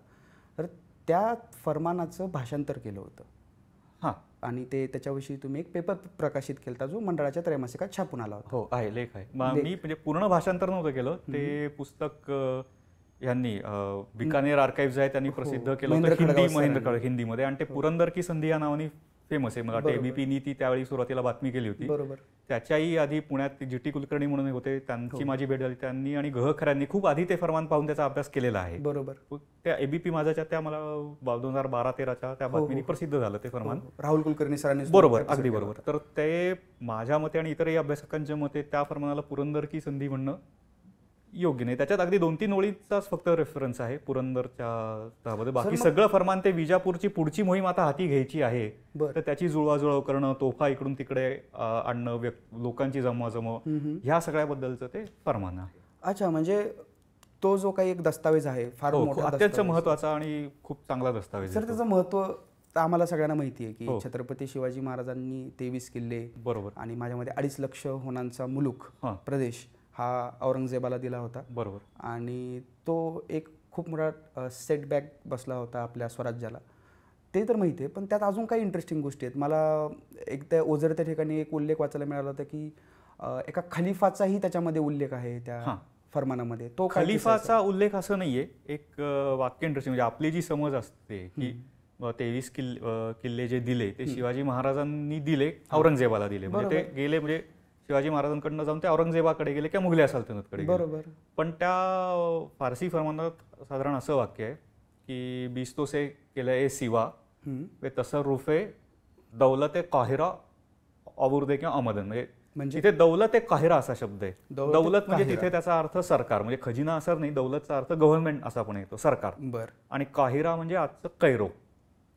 तर त्या फरमानाचं भाषांतर केलं होतं हां आणि ते त्याच्याविषयी तुम्ही एक पेपर प्रकाशित केला जो मंडळाच्या त्रैमासिकात छापून आला होता. हो आहे, लेख आहे. मी म्हणजे पूर्ण भाषांतर नव्हतं केलं, ते पुस्तक यांनी बिकानेर आर्काइव्ज आहे त्यांनी प्रसिद्ध केलं होतं महेंद्र हिंदीमध्ये, आणि ते पुरंदर की संधी या नावाने फेमस आहे. मला वाटतं एबीपीनी ती त्यावेळी सुरुवातीला बातमी केली होती. बरोबर. त्याच्याही आधी पुण्यात जी टी कुलकर्णी म्हणून होते, त्यांची माझी भेट झाली. त्यांनी आणि गहखऱ्यांनी खूप आधी ते फरमान पाहून त्याचा अभ्यास केलेला आहे. बरोबर. त्या एबीपी माझ्या त्या मला 2012-13च्या त्या बातमीने प्रसिद्ध झालं ते फरमान. राहुल कुलकर्णी सरांनी. बरोबर, अगदी बरोबर. तर ते माझ्या मते आणि इतरही अभ्यासकांच्या मते त्या फरमानाला पुरंदर की संधी म्हणणं योग्य नाही. त्याच्यात अगदी 2-3 ओळीचाच फक्त रेफरन्स आहे पुरंदरच्या, बाकी सगळं फरमान ते विजापूरची पुढची मोहीम आता हाती घ्यायची आहे तर त्याची जुळवाजुळव करणं, तोफा इकडून तिकडे आणणं, लोकांची जमवाजमव, ह्या सगळ्याबद्दलचं ते फरमान आहे. अच्छा, म्हणजे तो जो काही एक दस्तावेज आहे फार मोठा, अत्यंत महत्वाचा आणि खूप चांगला दस्तावेज. सर त्याचं महत्व आम्हाला सगळ्यांना माहिती आहे की छत्रपती शिवाजी महाराजांनी 23 किल्ले बरोबर आणि माझ्यामध्ये 2.5 लक्ष होणांचा मुलूक प्रदेश हा औरंगजेबाला दिला होता. बरोबर. आणि तो एक खूप मोठा सेटबॅक बसला होता आपल्या स्वराज्याला, ते तर माहिती आहे. पण त्यात अजून काही इंटरेस्टिंग गोष्टी आहेत. मला एक त्या ओझर त्या ठिकाणी एक उल्लेख वाचायला मिळाला होता की एका खलिफाचाही त्याच्यामध्ये उल्लेख आहे त्या फरमानामध्ये. तो खलिफाचा उल्लेख असं नाहीये, एक वाक्य इंटरेस्टिंग, म्हणजे आपली जी समज असते की 23 किल्ले जे दिले ते शिवाजी महाराजांनी दिले, औरंगजेबाला दिले, म्हणजे ते गेले, म्हणजे शिवाजी महाराजांकडनं जाऊन ते औरंगजेबाकडे गेले किंवा मुघल सल्तनतकडे गेले. बरोबर. पण त्या फारसी फरमानात साधारण असं वाक्य आहे की 20 तो से केले सिवा वे तसरुफे दौलत काहिरा अबुर्दे किंवा अमदन, म्हणजे तिथे दौलत काहिरा असा शब्द आहे. दौलत म्हणजे तिथे त्याचा अर्थ सरकार, म्हणजे खजिना असा नाही, दौलतचा अर्थ गव्हर्नमेंट असा पण येतो, सरकार. बरं. आणि काहिरा म्हणजे आजचं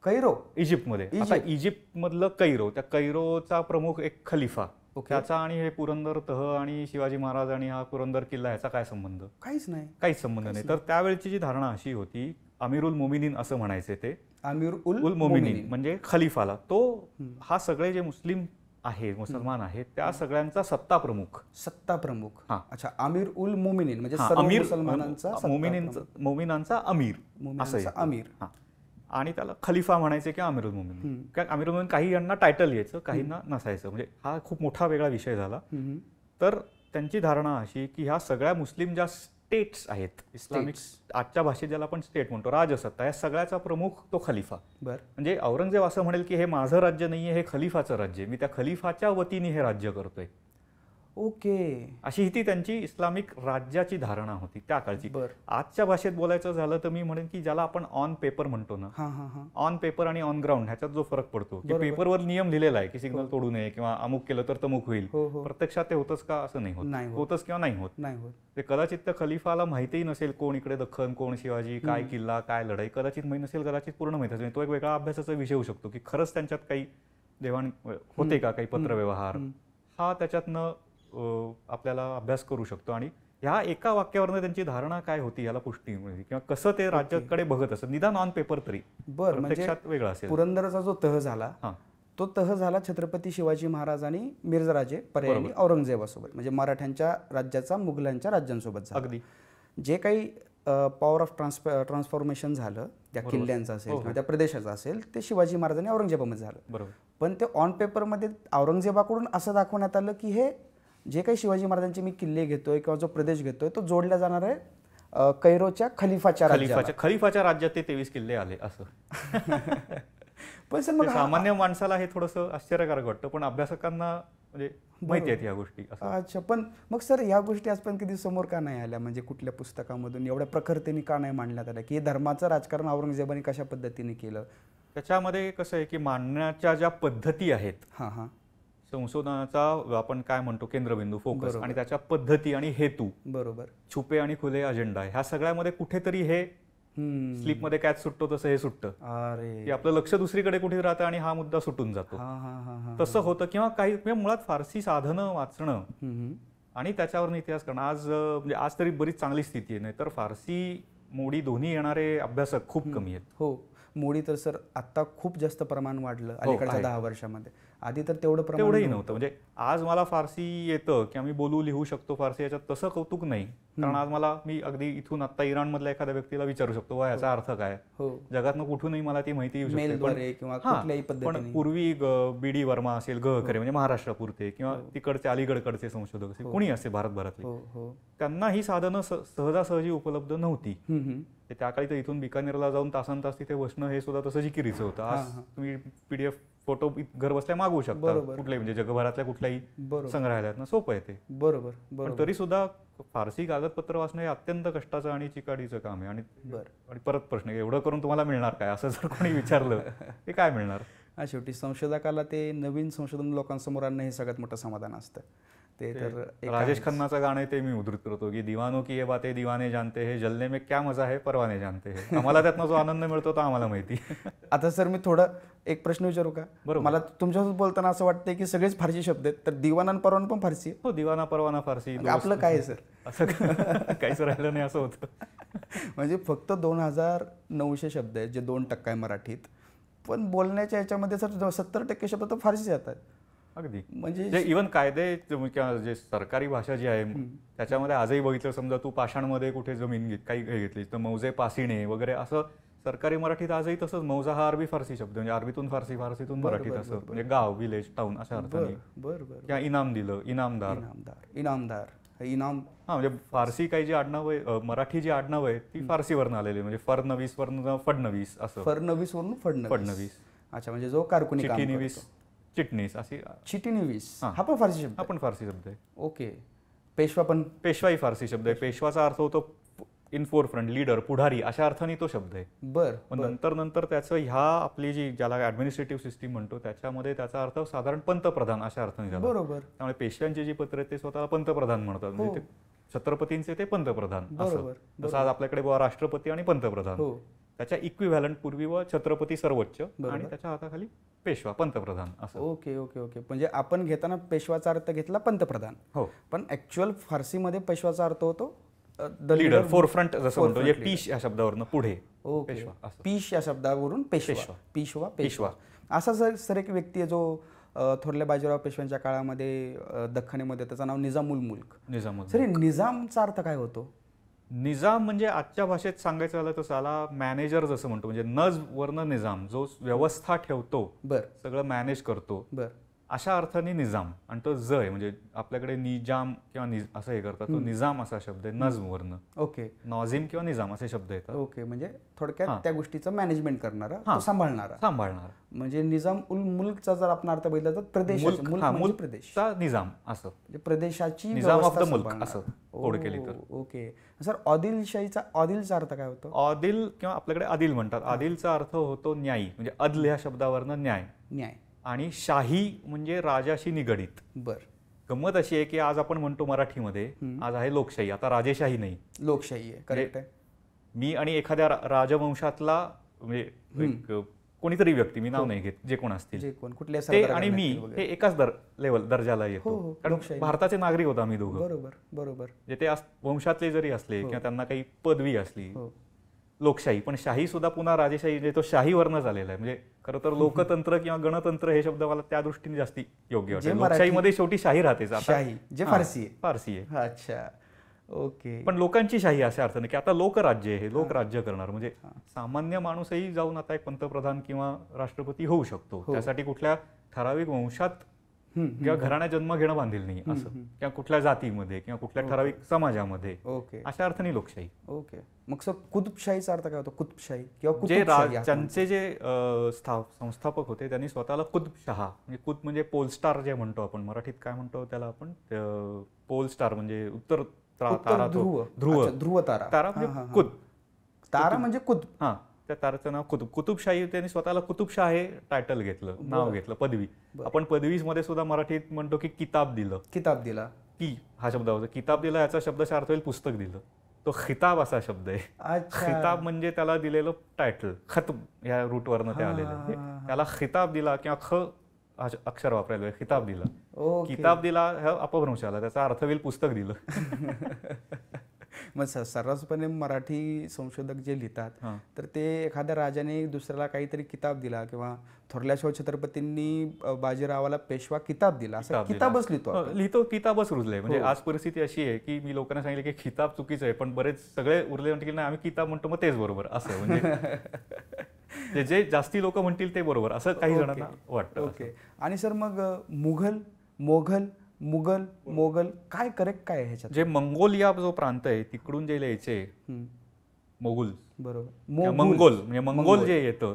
कैरो, इजिप्तमध्ये. आता इजिप्त मधलं कैरो, त्या कैरोचा प्रमुख एक खलिफा, त्याचा आणि हे पुरंदर तह आणि शिवाजी महाराज आणि हा पुरंदर किल्ला ह्याचा काय संबंध? काहीच संबंध नाही. तर त्यावेळची जी धारणा अशी होती, अमीरुल मोमिनीन असं म्हणायचे ते, अमीरुल मोमिनीन म्हणजे खलिफाला. तो हा सगळे जे मुस्लिम आहे, मुसलमान आहेत, त्या सगळ्यांचा सत्ता प्रमुख. हा. अच्छा, अमीर उल मोमिनीन म्हणजे सर्व मुसलमानांचा, मोमिनांचा अमीर असं अमीर. आणि त्याला खलिफा म्हणायचे किंवा अमीरुल मोमिनीन. कारण अमीरुल मोमिनीन काही यांना टायटल यायचं, काहींना नसायचं, म्हणजे हा खूप मोठा वेगळा विषय झाला. तर त्यांची धारणा अशी की ह्या सगळ्या मुस्लिम ज्या स्टेट्स आहेत, इस्लामिक आजच्या भाषेत ज्याला आपण स्टेट म्हणतो, राजसत्ता, या सगळ्याचा प्रमुख तो खलिफा. म्हणजे औरंगजेब असं म्हणेल की हे माझं राज्य नाहीये, हे खलिफाचं राज्य आहे, मी त्या खलिफाच्या वतीने हे राज्य करतोय. ओके. अशी ही ती त्यांची इस्लामिक राज्याची धारणा होती त्या काळची. आजच्या भाषेत बोलायचं झालं तर मी म्हणेन की ज्याला आपण ऑन पेपर म्हणतो ना, ऑन पेपर आणि ऑन ग्राउंड ह्याच्यात जो फरक पडतो की पेपरवर नियम लिहिलेला आहे की सिग्नल तोडू नये किंवा अमुक केलं तर तमुक होईल, प्रत्यक्षात ते होतच का असं नाही होत, होतच किंवा नाही होत. ते कदाचित त्या खलिफाला माहितीही नसेल कोण इकडे दख्खन, कोण शिवाजी, काय किल्ला, काय लढाई, कदाचित माहिती नसेल, कदाचित पूर्ण माहिती असेल. तो एक वेगळा अभ्यासाचा विषय होऊ शकतो की खरंच त्यांच्यात काही देवाण होते का, काही पत्रव्यवहार, हा त्याच्यातनं आपल्याला अभ्यास करू शकतो. आणि ह्या एका वाक्यावरनं त्यांची धारणा काय होती याला पुष्टी मिळते, किंवा कसं ते राज्याकडे बघत असत, निदान ऑन पेपर तरी. प्रत्यक्षात वेगळा असेल. पुरंदरचा जो तह झाला तो तह झाला छत्रपती शिवाजी महाराज आणि मिर्झाराजे पर्यायी औरंगजेबासोबत, म्हणजे मराठ्यांच्या राज्याचा मुघलांच्या राज्यांसोबत झाला. अगदी जे काही पॉवर ऑफ ट्रान्सफॉर्मेशन झालं त्या किल्ल्यांचं असेल किंवा त्या प्रदेशाचं असेल, ते शिवाजी महाराजांनी औरंगजेबामध्ये झालं. पण ते ऑन पेपरमध्ये औरंगजेबाकडून असं दाखवण्यात आलं की हे जे काही शिवाजी महाराजांचे मी किल्ले घेतोय किंवा जो प्रदेश घेतोय तो जोडला जाणार आहे कैरोच्या खलिफाच्या राज्यात ते 23 किल्ले आले असं. पण सर मग सामान्य माणसाला हे थोडंसं आश्चर्यकारक वाटतं, पण अभ्यासकांना म्हणजे माहिती आहेत ह्या गोष्टी. अच्छा, पण मग सर ह्या गोष्टी आजपर्यंत कधी समोर का नाही आल्या, म्हणजे कुठल्या पुस्तकामधून एवढ्या प्रखरतेने का नाही मांडण्यात आल्या की हे धर्माचं राजकारण औरंगजेबाने कशा पद्धतीने केलं? त्याच्यामध्ये कसं आहे की मांडण्याच्या ज्या पद्धती आहेत, संशोधनाचा आपण काय म्हणतो केंद्रबिंदू, फोकस, आणि त्याच्या पद्धती आणि हेतू, बरोबर, छुपे आणि खुले अजेंडा, ह्या सगळ्यामध्ये कुठेतरी हे स्लीपमध्ये कॅच सुटतो तसं हे सुटतं. की आपलं लक्ष दुसरीकडे कुठे राहतं आणि हा मुद्दा सुटून जातो. तसं होतं. किंवा काही मुळात फारसी साधनं वाचणं आणि त्याच्यावर इतिहास करणं, आज म्हणजे आज तरी बरीच चांगली स्थिती आहे, नाही तर फारसी मोडी दोन्ही येणारे अभ्यासक खूप कमी आहेत. हो, मोडी तर सर आता खूप जास्त प्रमाण वाढलं अलीकडच्या 10 वर्षामध्ये. आधी तर तेवढं प्रमाण तेवढंही नव्हतं. म्हणजे आज मला फारसी येतं किंवा मी बोलू लिहू शकतो फारसी, याच्यात तसं कौतुक नाही. कारण आज मी अगदी इथून आता इराणमधल्या एखाद्या व्यक्तीला विचारू शकतो वा याचा अर्थ काय. जगातनं कुठूनही मला ती माहिती येऊ शकते. किंवा कुठल्याही पद्धतीने. पण पूर्वी बी.डी. वर्मा असेल, खरे म्हणजे महाराष्ट्रापुरते किंवा तिकडचे अलीगडकडचे संशोधक असेल, कोणी असे भारतभरातले, त्यांना ही साधनं सहजासहजी उपलब्ध नव्हती. त्या काळी तर इथून बिकानेरला जाऊन तासन तास तिथे बसणं हे सुद्धा तसं जिकिरीचं होतं. आज तुम्ही PDF फोटो घर बसल्या मागवू शकता कुठल्याही, म्हणजे जगभरातल्या कुठल्याही संग्रहालयात सोपं आहे ते. बरोबर. पण तरी सुद्धा फारसी कागदपत्र वाचणं हे अत्यंत कष्टाचं आणि चिकाडीचं काम आहे. आणि परत प्रश्न, एवढं करून तुम्हाला मिळणार काय, असं जर कोणी विचारलं ते काय मिळणार. शेवटी संशोधकाला ते नवीन संशोधन लोकांसमोर आणणं हे सगळ्यात मोठं समाधान असतं. ते तर राजेश खन्नाचं गाणं आहे ते मी उद्धृत करतो की दिवानो की ये बातें दिवाने जानते हैं, जलने में क्या मजा है परवाने जानते हैं. आम्हाला त्यातनं जो आनंद मिळतो तो आम्हाला माहिती. आता सर मी थोडं एक प्रश्न विचारू का. मला तुमच्यासोबत बोलताना असं वाटतंय की सगळेच फारसी शब्द आहेत, तर दिवाना आणि परवाना पण फारसी आहे. हो, दिवाना परवाना फारसी. आपलं काय आहे सर? असं काहीच राहिलं नाही असं होतं. म्हणजे फक्त 2900 शब्द आहेत, जे 2% आहे मराठीत. पण बोलण्याच्या याच्यामध्ये सर 70% शब्द तर फारसी येतात. अगदी. म्हणजे इव्हन कायदे किंवा जे सरकारी भाषा जी आहे त्याच्यामध्ये आजही बघितलं, समजा तू पाषाणमध्ये कुठे जमीन काही घेतली तर मौजे पासिणे वगैरे असं सरकारी मराठीत आजही तसंच. मौजा हा अरबी फारसी शब्द, म्हणजे अरबीतून फारसी, फारसीतून मराठीत असं, म्हणजे गाव, विलेज, टाउन अशा अर्थाने. किंवा इनाम दिलं, इनामदार. इनाम. म्हणजे फारसी काही जी आडनावं, मराठी जी आडनावं आहे ती फारसीवरनं आलेली, म्हणजे फडणवीस वरनं फडणवीस असं. फडणवीस वरून फडणवीस. अच्छा, म्हणजे जो कारकुनी काम करतो. चिटणीस अशी. चिटणीस हा पण फारसी शब्द. हा पण फारसी शब्द आहे. ओके. पेशवा पण. पेशवाई फारसी शब्द आहे. पेशवाचा अर्थ होतो इन फोर फ्रंट, लीडर, पुढारी, अशा अर्थाने तो शब्द आहे. नंतर त्याचं ह्या आपली जी ज्याला ऍडमिनिस्ट्रेटिव्ह सिस्टीम म्हणतो त्याच्यामध्ये त्याचा अर्थ साधारण पंतप्रधान अशा अर्थाने झाला. बरोबर. त्यामुळे पेशव्यांची जी पत्र आहेत ते स्वतःला पंतप्रधान म्हणतात. म्हणजे छत्रपतींचे ते पंतप्रधान असं. जसं आज आपल्याकडे राष्ट्रपती आणि पंतप्रधान, त्याच्या इक्विव्हॅलंट पूर्वी व छत्रपती सर्वोच्च आणि त्याच्या हाताखाली पेशवा, पंतप्रधान असं. Okay okay okay. म्हणजे आपण घेताना पेशवाचा अर्थ घेतला पंतप्रधान. हो. पण ऍक्च्युअल फारसीमध्ये पेशवाचा अर्थ होतो लीडर, फोरफ्रंट जसं म्हणतो, म्हणजे पीश या शब्दावरून पुढे. पेशवा. पीश या शब्दावरून पेशवा. पेशवा असा सर एक व्यक्ती आहे जो थोरल्या बाजीराव पेशव्यांच्या काळामध्ये दख्खनीमध्ये, त्याचं नाव निजामुल मुल्क. सर निजामचा अर्थ काय होतो? निजाम म्हणजे आजच्या भाषेत सांगायचं झालं तर साला मॅनेजर जसं म्हणतो, म्हणजे नज वरनं निजाम, जो व्यवस्था ठेवतो, सगळं मॅनेज करतो, अशा अर्थाने निजाम. आणि तो ज आहे, म्हणजे आपल्याकडे निजाम किंवा असं हे करतात, तो निजाम असा शब्द आहे नज वरनं. ओके. नॉझिम किंवा निजाम असे शब्द येतात. ओके. म्हणजे थोडक्यात त्या गोष्टीचं मॅनेजमेंट करणारा, सांभाळणारा. म्हणजे निजाम उल मुल्कचा जर आपण अर्थ बघितला तर प्रदेश, प्रदेशचा निजाम असं, म्हणजे प्रदेशाची निजाम ऑफ द मुल्क असं कोड केली तर. ओके. सर आदिलशाहीचा, आदिलचा अर्थ काय होतो? आदिल किंवा आपल्याकडे आदिल म्हणतात. आदिलचा अर्थ होतो न्यायी, म्हणजे अदल ह्या शब्दावरनं न्याय. आणि शाही म्हणजे राजाशी निगडीत. गंमत अशी आहे की आज आपण म्हणतो मराठीमध्ये आज आहे लोकशाही, आता राजेशाही नाही, लोकशाही आहे. करेक्ट आहे. मी आणि एखाद्या राजवंशातला म्हणजे कोणीतरी व्यक्ती, मी नाव नाही घेत, जे कोण असतील ते आणि मी हे एकाच दर्जाला येतो, कारण भारताचे नागरिक होतो आम्ही दोघं. बरोबर. जे ते वंशातले जरी असले किंवा त्यांना काही पदवी असली, लोकशाही. पण शाही सुद्धा पुन्हा राजेशाही, जे तो शाहीवरनच आलेला आहे. म्हणजे खरं तर लोकतंत्र किंवा गणतंत्र हे शब्द मला त्या दृष्टीने जास्ती योग्य वाटतं. लोकशाहीमध्ये शेवटी शाही राहतेच, जे फारसी आहे. अच्छा. ओके. पण लोकांची शाही अशा अर्थाने की आता लोकराज्य आहे, हे लोक राज्य करणार, म्हणजे सामान्य माणूसही जाऊन आता एक पंतप्रधान किंवा राष्ट्रपती होऊ शकतो. त्यासाठी कुठल्या ठराविक वंशात किंवा घराण्यात जन्म घेणं बांधील नाही असं, किंवा कुठल्या जातीमध्ये किंवा कुठल्या ठराविक समाजामध्ये. अशा अर्थाने लोकशाही. ओके. मग सर कुतुबशाहीचा अर्थ काय होतो? कुतुबशाही किंवा त्यांचे जे संस्थापक होते त्यांनी स्वतःला कुतुबशहा, म्हणजे कुत म्हणजे पोलस्टार जे म्हणतो आपण, मराठीत काय म्हणतो त्याला आपण, पोलस्टार म्हणजे उत्तर तारा, ध्रुव तारा म्हणजे कुत, तारा म्हणजे कुतुब. त्या ताराचं नाव कुतुब. कुतुबशाही, त्यांनी स्वतःला कुतुबशाह हे टायटल घेतलं, नाव घेतलं, पदवी. आपण पदवीमध्ये सुद्धा मराठीत म्हणतो की किताब दिला. की हा शब्द होता, किताब दिला याचा शब्दशः अर्थ होईल पुस्तक दिलं. तो खिताब असा शब्द आहे. खिताब म्हणजे त्याला दिलेलं टायटल, खतब या रूटवरनं ते आलेलं, त्याला खिताब दिला किंवा ख अक्षर वापरायला, खिताब दिला. किताब दिला हा अपभ्रंश आला, त्याचा अर्थ होईल पुस्तक दिलं. मग सर्रासपणे मराठी संशोधक जे लिहितात तर ते एखाद्या राजाने दुसऱ्याला काहीतरी किताब दिला किंवा थोरल्या शिवाजी छत्रपतींनी बाजीरावाला पेशवा किताब दिला, असं किताबच लिहितो किताबच रुजले. म्हणजे आज परिस्थिती अशी आहे की मी लोकांना सांगितलं की किताब चुकीचं आहे, पण बरेच सगळे उरले म्हणते की नाही आम्ही किताब म्हणतो मग तेच बरोबर असं. म्हणजे जे जास्ती लोक म्हणतील ते बरोबर असं काही जणांना वाटतं. ओके. आणि सर मग मुघल, मोघल, मुघल, मोगल काय करेक्ट काय आहे ह्याच्यात? जे मंगोलिया जो प्रांत आहे तिकडून जे यायचे मोगुल, बरोबर, मंगोल म्हणजे मंगोल जे येतं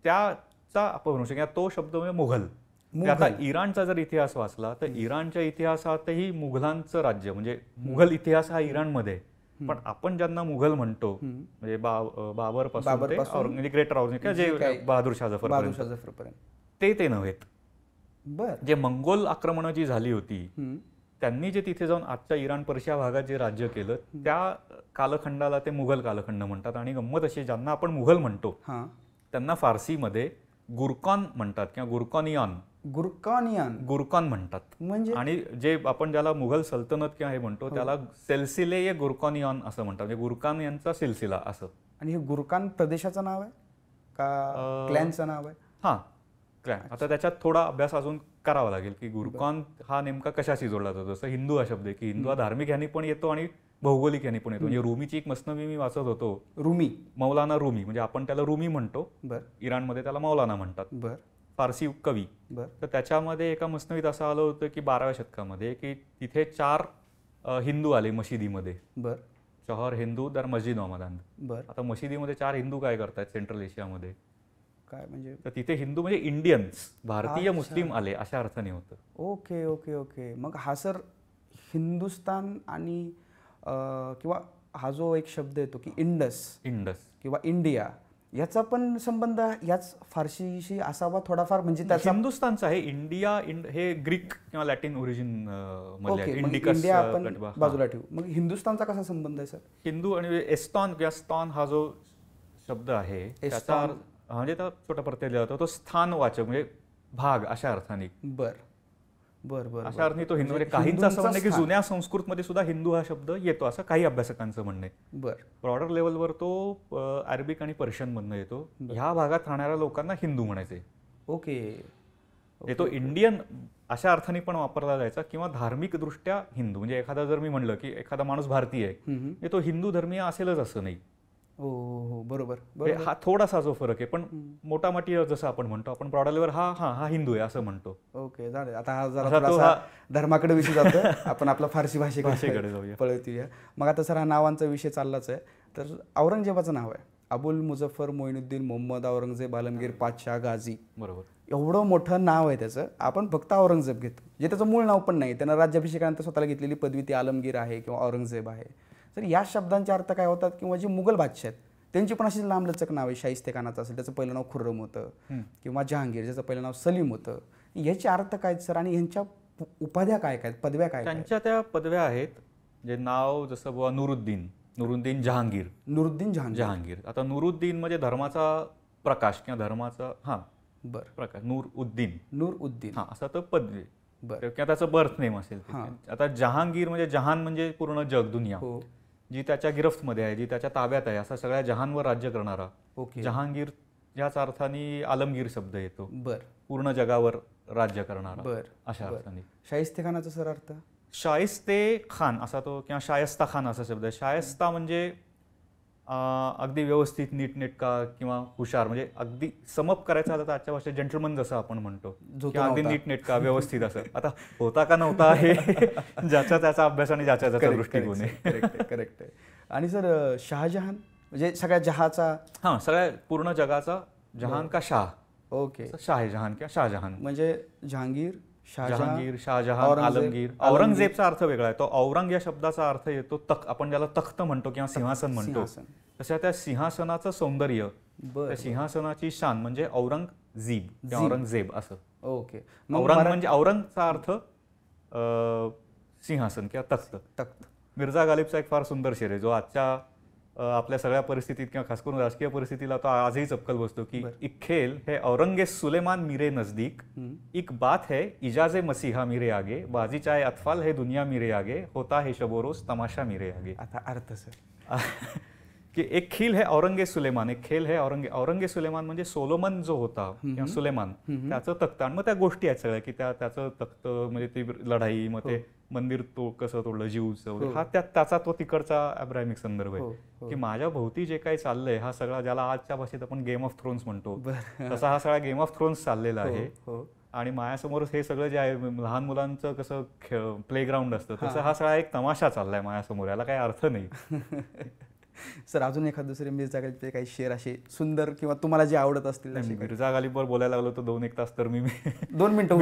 त्याचा आपण म्हणू शकतो तो शब्द म्हणजे मुघल. आता इराणचा जर इतिहास वाचला तर इराणच्या इतिहासातही मुघलांचं राज्य म्हणजे मुघल इतिहास हा इराणमध्ये, पण आपण ज्यांना मुघल म्हणतो म्हणजे बाबर पासून ग्रेटर औरंगजेब जे बहादूर शाह जफर ते नव्हेत. जे मंगोल आक्रमणं जी झाली होती त्यांनी जे तिथे जाऊन आजच्या इराण पर्शिया भागात जे राज्य केलं त्या कालखंडाला ते मुघल कालखंड म्हणतात. आणि गंमत अशी ज्यांना आपण मुघल म्हणतो त्यांना फारसीमध्ये गुरकॉन म्हणतात किंवा गुरकॉन म्हणतात. म्हणजे आणि जे आपण ज्याला मुघल सल्तनत किंवा हे म्हणतो त्याला सेल्सिले गुरकॉनियॉन असं म्हणतात, म्हणजे गुरकान यांचा सिलसिला असं. आणि हे गुरकान प्रदेशाचं नाव आहे का क्लॅनचं नाव आहे? हां, क्लॅन. आता त्याच्यात थोडा अभ्यास अजून करावा लागेल की गुरकॉन हा नेमका कशाशी जोडला जातो. जसं हिंदू हा शब्द आहे की हिंदू हा धार्मिक ह्यानी पण येतो आणि भौगोलिक ह्यानी पण येतो. म्हणजे रूमीची एक मसनवी मी वाचत होतो, मौलाना रूमी, म्हणजे आपण त्याला रूमी म्हणतो, इराणमध्ये त्याला मौलाना म्हणतात, फारसी कवी. तर त्याच्यामध्ये एका मसनवीत असं आलं होतं की 12व्या शतकामध्ये की तिथे 4 हिंदू आले मशिदीमध्ये. शहर हिंदू दर मस्जिद मोहम्मदान. आता मशिदीमध्ये 4 हिंदू काय करतात सेंट्रल एशियामध्ये काय म्हणजे? तर तिथे हिंदू म्हणजे इंडियन्स, भारतीय मुस्लिम आले अशा अर्थाने होतं. Okay okay okay. मग हा सर हिंदुस्तान आणि किंवा हा जो एक शब्द येतो की इंडस किंवा इंडिया याचा पण संबंध याच फारशीशी असावा थोडाफार, म्हणजे त्याचा हिंदुस्थानचा आहे. इंडिया हे ग्रीक किंवा लॅटिन ओरिजिन इंडिया आपण बाजूला ठेवू. मग हिंदुस्थानचा कसा संबंध आहे सर? हिंदू आणि एस्टॉन किंवा स्थान हा जो शब्द आहे त्याचा म्हणजे तो छोटा प्रत्यय दिला जातो, तो स्थानवाचक म्हणजे भाग अशा अर्थाने. अशा अर्थाने तो हिंदू. म्हणजे काहींचं असं म्हणणं की जुन्या संस्कृतमध्ये सुद्धा हिंदू हा शब्द येतो असं काही अभ्यासकांचं म्हणणं आहे. ब्रॉडर लेवलवर तो अरेबिक आणि पर्शियन मधनं येतो. ह्या भागात राहणाऱ्या लोकांना हिंदू म्हणायचे. ओके. तो इंडियन अशा अर्थाने पण वापरला जायचा किंवा धार्मिक दृष्ट्या हिंदू. म्हणजे एखादा जर मी म्हणलं की एखादा माणूस भारतीय आहे तो हिंदू धर्मीय असेलच असं नाही. हो बरोबर. हा थोडासा जो फरक आहे, पण मोठामोठी जसं आपण म्हणतो आपण ब्रॉडर लेवल हा हिंदू आहे असं म्हणतो. ओके, झालं. आता हा जरा धर्माकडे विषय जातो, आपण आपला फारसी भाषेकडे जाऊया, पळतूया. मग आता सर हा नावांचा विषय चाललाच आहे, तर औरंगजेबाचं नाव आहे अबुल मुझफ्फर मोइनुद्दीन मोहम्मद औरंगजेब आलमगीर पातशाह गाझी. बरोबर. एवढं मोठं नाव आहे त्याचं. आपण फक्त औरंगजेब घेतो, जे त्याचं मूळ नाव पण नाही. त्यानं राज्याभिषेकानंतर स्वतःला घेतलेली पदवी ती आलमगीर आहे किंवा औरंगजेब आहे. तर या शब्दांचे अर्थ काय होतात? किंवा जे मुघल बादशाह आहेत त्यांची पण अशी लांबलचक नाव आहे. शाहिस्तेखानाचं असेल त्याचं पहिलं नाव खुर्रम होतं, किंवा जहांगीर ज्याचं पहिलं नाव सलीम होतं. याचे अर्थ काय सर, आणि यांच्या उपाध्या काय काय, पदव्या काय? त्यांच्या त्या पदव्या आहेत जे नाव जसं बुवा नुरुद्दीन जहांगीर. आता नुरुद्दीन म्हणजे धर्माचा प्रकाश किंवा धर्माचा प्रकाश. नूरउद्दीन असं तर पदवी किंवा त्याचं बर्थ नेम असेल. आता जहांगीर म्हणजे जहान म्हणजे पूर्ण जग, दुनिया जी त्याच्या गिरफ्तमध्ये आहे, जी त्याच्या ताब्यात आहे, असा सगळ्या जहानवर राज्य करणारा जहांगीर. याच अर्थाने आलमगीर शब्द येतो, पूर्ण जगावर राज्य करणारा अशा अर्थाने. शाहिस्तेखानाचा सर अर्थ? शाहिस्ते खान असा तो किंवा शायस्ता खान असा शब्द आहे. शायस्ता म्हणजे अगदी व्यवस्थित, नीटनेटका किंवा हुशार, म्हणजे अगदी समप करायचं झालं तर आजच्या भाषेत जेंटलमन जसं आपण म्हणतो, अगदी नीटनेटका व्यवस्थित असं. आता होता का नव्हता हे ज्याचा त्याचा अभ्यास आणि ज्याच्या त्याचा दृष्टिकोन आहे. करेक्ट आहे. आणि सर शहाजहान म्हणजे सगळ्या जहाचा सगळ्या पूर्ण जगाचा जहान का शाह. ओके. शाहजहान किंवा शाहजहान म्हणजे जहांगीर, शाहजहान, आलमगीर. औरंगजेबचा अर्थ वेगळा आहे. तो औरंग या शब्दाचा अर्थ येतो आपण ज्याला तख्त म्हणतो किंवा सिंहासन म्हणतो. तशा त्या सिंहासनाचं सौंदर्य, त्या सिंहासनाची शान म्हणजे औरंगजेब असं. ओके. औरंग म्हणजे औरंगचा अर्थ सिंहासन किंवा तख्त. तख्त. मिर्झा गालिबचा एक फार सुंदर शेर आहे जो आजच्या आपल्या सगळ्या परिस्थितीत किंवा खास करून राजकीय परिस्थितीला तो आजही चपकल बसतो की एक खेल है औरंगे सुलेमान मिरे नजदीक, एक बात है इजाजे मसीहा मिरे आगे, बाजी चाहे अतफाल है दुनिया मिरे आगे, होता है शबोरोज तमाशा मिरे आगे. आता अर्थ सर की एक खील है औरंगे सुलेमान, एक खेल है औरंगे सुलेमान म्हणजे सोलोमन जो होता किंवा सुलेमान त्याचं तख्त, आणि मग त्या गोष्टी आहेत सगळ्या की त्याचं तख्त म्हणजे ती लढाई, मग ते मंदिर कसं तोडलं, जीवचं, हा त्याचा तो तिकडचा अब्राहमिक संदर्भ आहे की माझ्या भोवती जे काही चाललंय हा सगळा, ज्याला आजच्या भाषेत आपण गेम ऑफ थ्रोन्स म्हणतो, तसा हा सगळा गेम ऑफ थ्रोन्स चाललेला आहे. आणि माझ्यासमोर हे सगळं जे आहे लहान मुलांचं कसं प्लेग्राऊंड असतं तसं हा सगळा एक तमाशा चाललाय माझ्यासमोर, याला काही अर्थ नाही. सर अजून एखाद दुसरे मिर्झा गालिबचे काही शेर असे सुंदर किंवा तुम्हाला जे आवडत असतील? मिर्झा गालिबवर बोलायला लागलो तर 2-1 तास तर मी 2 मिनिटं.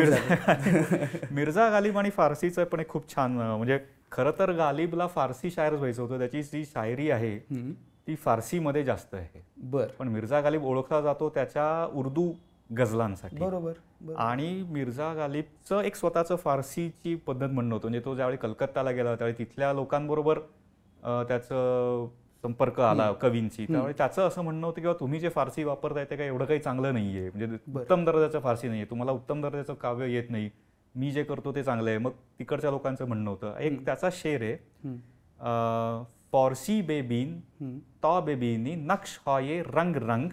मिर्झा गालिब आणि फारसीचं पण एक खूप छान, म्हणजे खरं तर गालिबला फारसी शायरच व्हायचं होतं, त्याची जी शायरी आहे ती फारसीमध्ये जास्त आहे. बरं. पण मिर्झा गालिब ओळखला जातो त्याच्या उर्दू गझलांसाठी. बरोबर. आणि मिर्झा गालिबचं एक स्वतःचं फारसीची पद्धत म्हणणं होतं, म्हणजे तो ज्यावेळी कलकत्ताला गेला त्यावेळी तिथल्या लोकांबरोबर त्याचं संपर्क आला कवींची, त्यामुळे त्याचं असं म्हणणं होतं किंवा तुम्ही जे फारसी वापरताय ते काही एवढं काही चांगलं नाहीये, म्हणजे उत्तम दर्जाचं फारसी नाहीये, तुम्हाला उत्तम दर्जाचं काव्य येत नाही, मी जे करतो ते चांगलं आहे. मग तिकडच्या लोकांचं म्हणणं होतं. एक त्याचा शेर आहे, फारसी बेबीन ता बेबीनी नक्श हाये रंग रंग,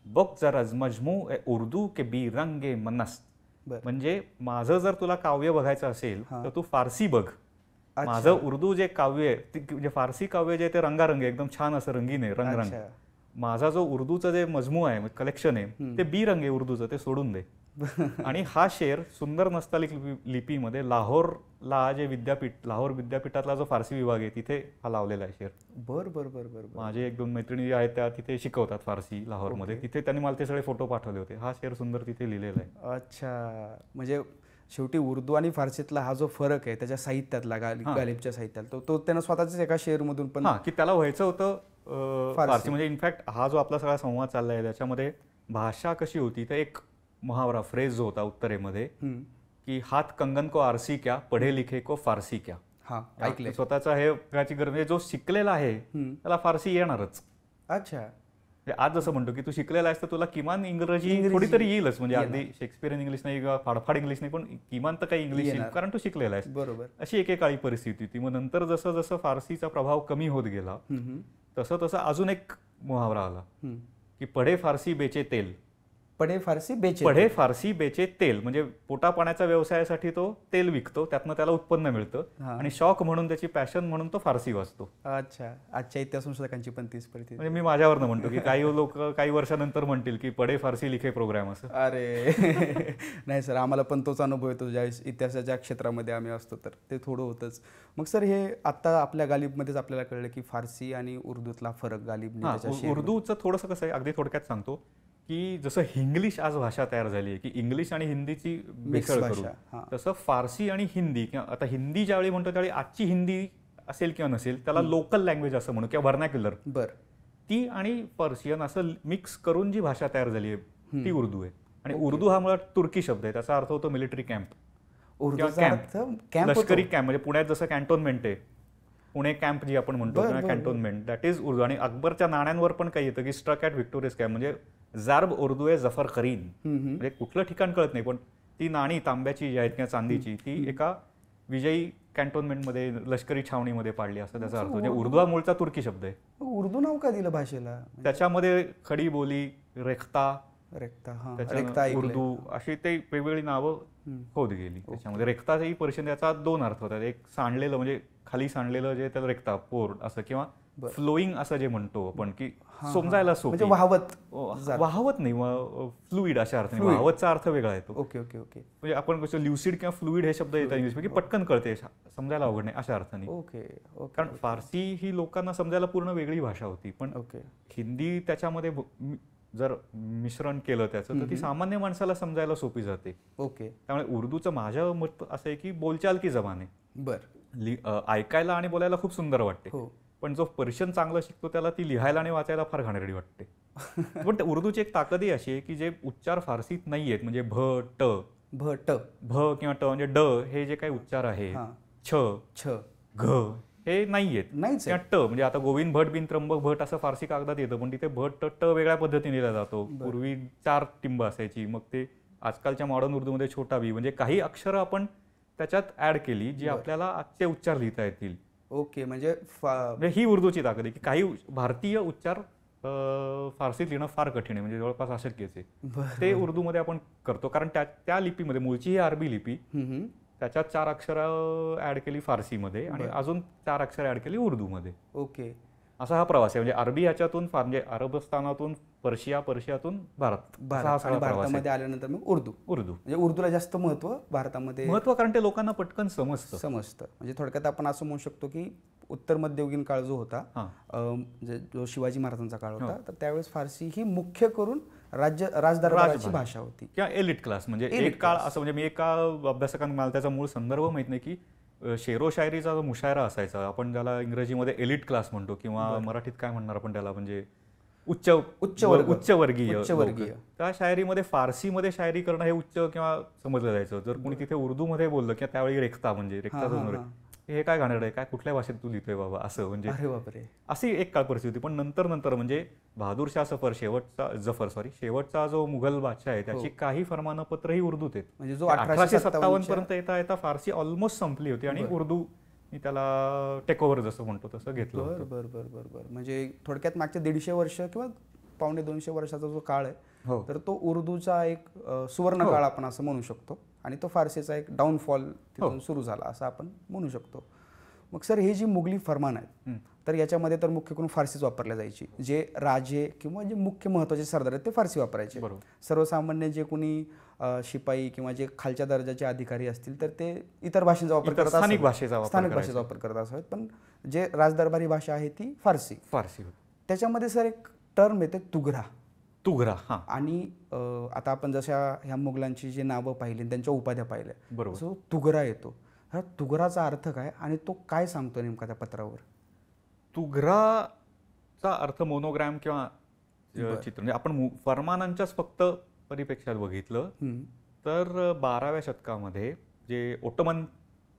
बगजरज मजमू उर्दू के बी रंगे मनस्त. म्हणजे माझं जर तुला काव्य बघायचं असेल तर तू फारसी बघ, माझं उर्दू जे काव्य आहे म्हणजे फारसी काव्य जे ते रंगारंग एकदम छान असं रंगीन आहे, रंगरंग. माझा जो उर्दूचं जे मजमू आहे कलेक्शन आहे ते बी रंग आहे उर्दूचं, ते सोडून दे. आणि हा शेर सुंदर नस्तालिक लिपीमध्ये लाहोर विद्यापीठातला जो फारसी विभाग आहे तिथे हा लावलेला आहे शेर. बर. माझे 1-2 मैत्रिणी आहेत त्या तिथे शिकवतात फारसी लाहोरमध्ये, तिथे त्यांनी मला ते सगळे फोटो पाठवले होते. हा शेर सुंदर तिथे लिहिलेला आहे. अच्छा, म्हणजे शेवटी उर्दू आणि फारसीतला हा जो फरक आहे त्याच्या साहित्यातला, गालिबच्या साहित्यात, तो त्यानं स्वतःच एका शेअरमधून पण की त्याला व्हायचं होतं फारसी. म्हणजे इनफॅक्ट हा जो आपला सगळा संवाद चालला आहे त्याच्यामध्ये भाषा कशी होती तर एक मुहावरा फ्रेज जो होता उत्तरेमध्ये की हात कंगन को आरसी क्या, पढे लिखे को फारसी क्या. ऐकले स्वतःचा हे गरज, म्हणजे जो शिकलेला आहे त्याला फारसी येणारच. अच्छा, आज जसं म्हणतो की तू शिकलेला आहेस तर तुला किमान इंग्रजी थोडी तरी येईलच, म्हणजे अगदी शेक्सपियन इंग्लिश नाही किंवा फाडफाड इंग्लिश नाही पण किमान तर काही इंग्लिश येईल कारण तू शिकलेला आहेस. बरोबर. अशी एकेकाळी परिस्थिती होती. मग नंतर जसं जसं फारसीचा प्रभाव कमी होत गेला तसं तसं अजून एक मुहावरा आला की पढे फारसी बेचे तेल. पढे फारसी बेचे तेल म्हणजे पोटा पाण्याच्या व्यवसायासाठी तो तेल विकतो, त्यातनं त्याला उत्पन्न मिळतं आणि शौक म्हणून त्याची पॅशन म्हणून तो फारसी वाचतो. अच्छा, आजच्या इतिहास संशोधकांची पण तीच परिस्थिती. म्हणजे मी माझ्यावरनं म्हणतो की काही लोक काही वर्षानंतर म्हणतील की पढे फारसी लिखे प्रोग्राम असं. अरे नाही सर, आम्हाला पण तोच अनुभव येतो ज्यावेळेस इतिहासाच्या क्षेत्रामध्ये आम्ही असतो तर ते थोडं होतंच. मग सर हे आता आपल्या गालिबमध्येच आपल्याला कळलं की फारसी आणि उर्दूतला फरक गालिब. उर्दूचं थोडंसं कसं आहे, अगदी थोडक्यात सांगतो की जसं इंग्लिश आज भाषा तयार झाली आहे की इंग्लिश आणि हिंदीची मिसळ करून, तसं फारसी आणि हिंदी किंवा आता हिंदी ज्यावेळी म्हणतो त्यावेळी आजची हिंदी असेल किंवा नसेल त्याला लोकल लँग्वेज असं म्हणू किंवा व्हर्नॅक्युलर, ती आणि पर्शियन असं मिक्स करून जी भाषा तयार झाली आहे ती उर्दू आहे. आणि उर्दू हा मुळात तुर्की शब्द आहे, त्याचा अर्थ होतो मिलिटरी कॅम्प, लष्करी कॅम्प. म्हणजे पुण्यात जसं कॅन्टोनमेंट आहे, पुणे कॅम्प जी आपण म्हणतो कॅन्टोनमेंट, दॅट इज उर्दू. आणि अकबरच्या नाण्यांवर पण काही येतं की स्ट्रक ॲट व्हिक्टोरियस कॅम्प, म्हणजे जार्ब उर्दू आहे जफर करीन. म्हणजे कुठलं ठिकाण कळत नाही पण ती नाणी तांब्याची जी आहेत किंवा चांदीची ती एका विजयी कॅन्टोनमेंटमध्ये लष्करी छावणीमध्ये पाडली असं त्याचा अर्थ. म्हणजे उर्दू हा मूळचा तुर्की शब्द आहे. उर्दू नाव का दिलं भाषेला? त्याच्यामध्ये खडी बोली, रेख्ता, उर्दू अशी ते वेगवेगळी नावं होत गेली. त्याच्यामध्ये रेख्ताही पर्शियन त्याचा 2 अर्थ होतात. एक सांडलेलं म्हणजे खाली सांडलेलं जे त्याला रेख्ता पोर असं, किंवा फ्लोईंग असं जे म्हणतो आपण की समजायला सोपं, वाहवत नाही, फ्लुइड अशा अर्थ नाही. वाहवतचा अर्थ वेगळा येतो. ओके. म्हणजे आपण कसं ल्युसिड किंवा फ्लुइड हे शब्द येतात इंग्लिश मध्ये, पटकन कळते, समजायला अवघड नाही अशा अर्थाने. कारण फारसी ही लोकांना समजायला पूर्ण वेगळी भाषा होती, पण हिंदी त्याच्यामध्ये जर मिश्रण केलं त्याचं तर ती सामान्य माणसाला समजायला सोपी जाते. त्यामुळे उर्दूचं माझं मत असं आहे की बोलचाल की जबान आहे, ऐकायला आणि बोलायला खूप सुंदर वाटते, पण जो पर्शियन चांगलं शिकतो त्याला ती लिहायला आणि वाचायला फार घाणेरडी वाटते. पण उर्दूची एक ताकदही अशी आहे की जे उच्चार फारसीत नाही आहेत, म्हणजे भ किंवा ट म्हणजे ड हे जे काही उच्चार आहे, छ घ हे नाहीयेत. नाहीच त्या ट म्हणजे आता गोविंद भट बिन त्र्यंबक भट असं फारसी कागदात येतं, पण तिथे भट ट वेगळ्या पद्धतीने लिहिला जातो. पूर्वी 4 टिंब असायची, मग ते आजकालच्या मॉडर्न उर्दूमध्ये छोटा बी, म्हणजे काही अक्षरं आपण त्याच्यात ऍड केली जी आपल्याला आजचे उच्चार लिहिता येतील. ओके, म्हणजे ही उर्दूची ताकद आहे की काही भारतीय उच्चार फारसीत लिहिणं फार कठीण आहे, म्हणजे जवळपास अशक्यच आहे. ते उर्दूमध्ये आपण करतो, कारण त्या लिपीमध्ये मूळची ही अरबी लिपी, त्याच्यात 4 अक्षरं ऍड केली फारसीमध्ये आणि अजून 4 अक्षरं ऍड केली उर्दूमध्ये. ओके, असा हा प्रवास आहे. म्हणजे अरबी ह्याच्यातून म्हणजे अरबस्थानातून पर्शिया, पर्शियातून भारत, आणि भारतामध्ये आल्यानंतर मग उर्दू. म्हणजे उर्दूला जास्त महत्व भारतामध्ये कारण ते लोकांना पटकन समजतं. म्हणजे थोडक्यात आपण असं म्हणू शकतो की उत्तर मध्ययुगीन काळ जो होता, जो शिवाजी महाराजांचा काळ होता, तर त्यावेळेस फारसी ही मुख्य करून राजदरबाराची भाषा होती किंवा एलिट क्लास. म्हणजे एक काळ असं, म्हणजे मी एका अभ्यासकांना, मला त्याचा मूळ संदर्भ माहित नाही, की शेरो शायरीचा जो मुशायरा असायचा, आपण ज्याला इंग्रजीमध्ये एलिट क्लास म्हणतो किंवा मराठीत काय म्हणणार आपण त्याला, म्हणजे उच्चवर्गीय. त्या शायरीमध्ये फारसीमध्ये शायरी करणं हे उच्च किंवा समजलं जायचं. जर कोणी तिथे उर्दूमध्ये बोललं किंवा त्यावेळी रेखता, म्हणजे रेखता हे काय घाणेरडं आहे, काय कुठल्या भाषेत तू लिहितोय बाबा, असं म्हणजे अशी एक काळ परिस्थिती होती. पण नंतर म्हणजे बहादूर शाह शेवटचा जो मुघल बादशाह आहे, त्याची काही फरमानपत्र ही उर्दूत आहेत. म्हणजे जो 1857 पर्यंत येता फारसी ऑलमोस्ट संपली होती आणि उर्दू त्याला टेक ओव्हर जसं म्हणतो तसं घेतलं. बरोबर. म्हणजे थोडक्यात मागच्या 150 वर्ष किंवा 150-200 वर्षाचा जो काळ आहे, तर तो उर्दूचा एक सुवर्ण काळ आपण असं म्हणू शकतो, आणि तो फारसीचा एक डाऊनफॉल तिथून सुरू झाला असं आपण म्हणू शकतो. मग सर, हे जी मुघली फरमान आहेत, तर याच्यामध्ये तर मुख्य करून फारसीच वापरल्या जायची. जे राजे किंवा जे मुख्य महत्त्वाचे सरदार आहेत ते फारसी वापरायचे. सर्वसामान्य जे कोणी शिपाई किंवा जे खालच्या दर्जाचे अधिकारी असतील तर ते इतर भाषेचा वापर करत, स्थानिक भाषेचा वापर करत असावेत. पण जे राजदरबारी भाषा आहे ती फारसी. त्याच्यामध्ये सर एक टर्म येते तुघरा. आणि आता आपण जशा ह्या मुघलांची जी नावं पाहिली, त्यांच्या उपाध्या पाहिल्या, बरोबर, तुघरा येतो. हा तुघराचा अर्थ काय आणि तो काय सांगतो नेमका त्या पत्रावर? तुघराचा अर्थ मोनोग्राम किंवा चित्र. म्हणजे आपण फरमानांच्याच फक्त परिप्रेक्षात बघितलं तर 12व्या शतकामध्ये जे ओटोमन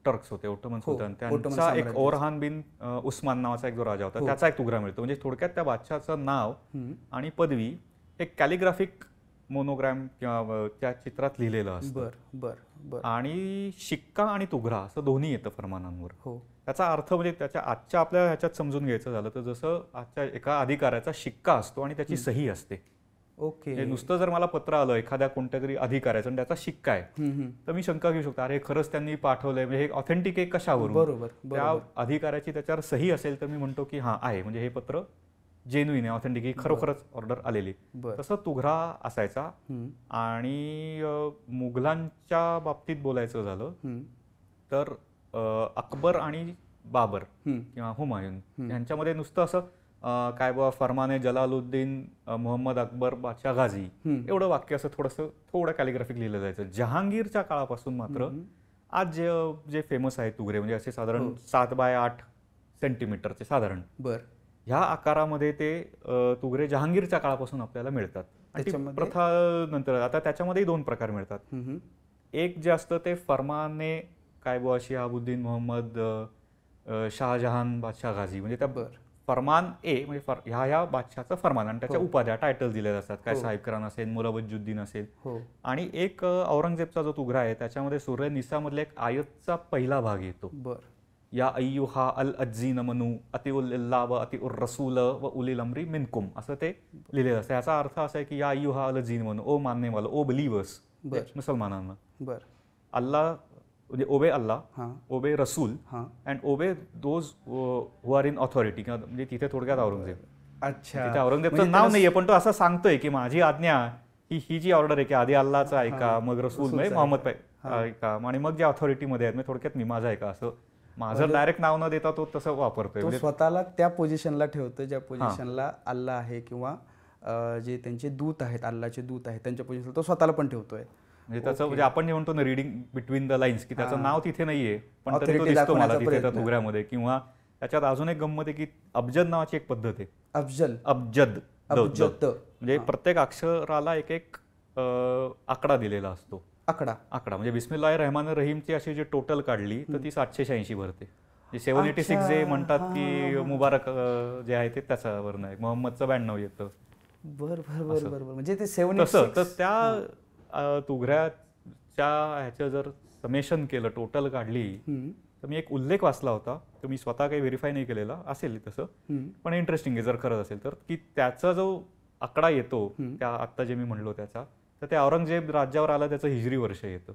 टर्क्स होते, ओटोमन सुलतान, त्यांचा एक ओरहान बिन उस्मान नावाचा एक जो राजा होता, त्याचा एक तुघरा मिळतो. म्हणजे थोडक्यात त्या बादशाचं नाव आणि पदवी एक कॅलिग्राफिक मोनोग्राम किंवा त्या चित्रात लिहिलेलं असतं. आणि शिक्का आणि तुघरा असं दोन्ही येतं फरमानांवर. त्याचा अर्थ म्हणजे त्याच्या आजच्या आपल्या ह्याच्यात समजून घ्यायचं झालं तर जसं आजच्या एका अधिकाऱ्याचा शिक्का असतो आणि त्याची सही असते. ओके, नुसतं जर मला पत्र आलं एखाद्या कोणत्या तरी अधिकाऱ्याचं आणि त्याचा शिक्का आहे, तर मी शंका घेऊ शकतो, अरे खरंच त्यांनी पाठवलंय, म्हणजे हे ऑथेंटिक आहे कशावरून? बरोबर. त्या अधिकाऱ्याची त्याच्यावर सही असेल तर मी म्हणतो की हा आहे, म्हणजे हे पत्र जेन्युइन आहे, ऑथेंटिक आहे, खरोखरच ऑर्डर आलेली. तसं तुघरा असायचा. आणि मुघलांच्या बाबतीत बोलायचं झालं तर अकबर आणि बाबर किंवा हुमायून यांच्यामध्ये नुसतं असं काय बाबा फरमाने जलालुद्दीन मोहम्मद अकबर बादशाह गाझी एवढं वाक्य असं थोडं कॅलिग्राफिक लिहिलं जायचं. जहांगीरच्या काळापासून मात्र आज जे फेमस आहे तुघरे, म्हणजे असे साधारण 7 बाय 8 सेंटीमीटरचे साधारण, ह्या आकारामध्ये ते तुघरे जहांगीरच्या काळापासून आपल्याला मिळतात. प्रथा नंतर आता त्याच्यामध्येही 2 प्रकार मिळतात. एक जे असतं ते फरमाने काय बुवा शिहाबुद्दीन मोहम्मद शाहजहान बादशाह गाझी, म्हणजे त्या फरमान ए म्हणजे ह्या बादशाहचं फरमान आणि त्याच्या उपाध्या टायटल दिलेले असतात, काय साहिबकरान असेल, मुराबजुद्दीन असेल. आणि एक औरंगजेबचा जो तुघरा आहे त्याच्यामध्ये सूर्य निसा मधल्या एक आयतचा पहिला भाग येतो. या अय्युहा अल अज्जीन मनू अतिउल्लाह व अतिउर रसूल व उलिल अमरी मिनकुम असं ते लिहिलेलं असतं. याचा अर्थ असा आहे की या अय्युहा अल अज्जीन मनू, ओ मानने वाला, ओ बिलीवर्स, मुसलमानांना, अल्लाह म्हणजे ओबे अल्लाह, ओबे रसूल and obey those who are in authority. म्हणजे तिथे थोडक्यात औरंगजेब, तिथे औरंगजेबचं नाव नाहीये पण तो असं सांगतोय की माझी आज्ञा ही जी ऑर्डर आहे की आधी अल्लाहचा ऐका, मग रसूल म्हणजे मोहम्मद ऐका, आणि मग जे ऑथॉरिटीमध्ये आहेत थोडक्यात मी माझा ऐका, असं माझं डायरेक्ट नाव न देता तो तसं वापरतोय. स्वतःला त्या पोझिशनला ठेवतो ज्या पोझिशनला अल्लाह आहे किंवा जे त्यांचे दूत आहेत, अल्लाहचे दूत आहेत, त्यांच्या पोझिशनला तो स्वतःला पण ठेवतोय. म्हणजे त्याचं म्हणजे आपण जे म्हणतो ना रिडिंग बिटवीन द लाईन्स, की त्याचं नाव तिथे नाहीये पण तरी तो दिसतो मला तिथे त्या तुघऱ्यामध्ये. किंवा त्याच्यात अजून एक गंमत आहे की अब्जद नावाची एक पद्धत आहे. अब्जद म्हणजे प्रत्येक अक्षराला एक आकडा दिलेला असतो. आकडा म्हणजे बिस्मिल्लाहिर रहमान रहीमची अशी जी टोटल काढली तर ती 786 भरते. 786 जे म्हणतात की मुबारक जे आहे ते त्याच्यावरनं आहे. मोहम्मदचं 92 येतं. बरं म्हणजे ते तसं तर त्या तुघऱ्याच्या ह्याचं जर समेशन केलं, टोटल काढली, तर मी एक उल्लेख वाचला होता, तर मी स्वतः काही व्हेरीफाय नाही केलेला, असेल तसं, पण इंटरेस्टिंग आहे जर खरंच असेल तर, की त्याचा जो आकडा येतो त्या आत्ता जे मी म्हणलो त्याचा, तर ते औरंगजेब राज्यावर आला त्याचं हिजरी वर्ष येतं.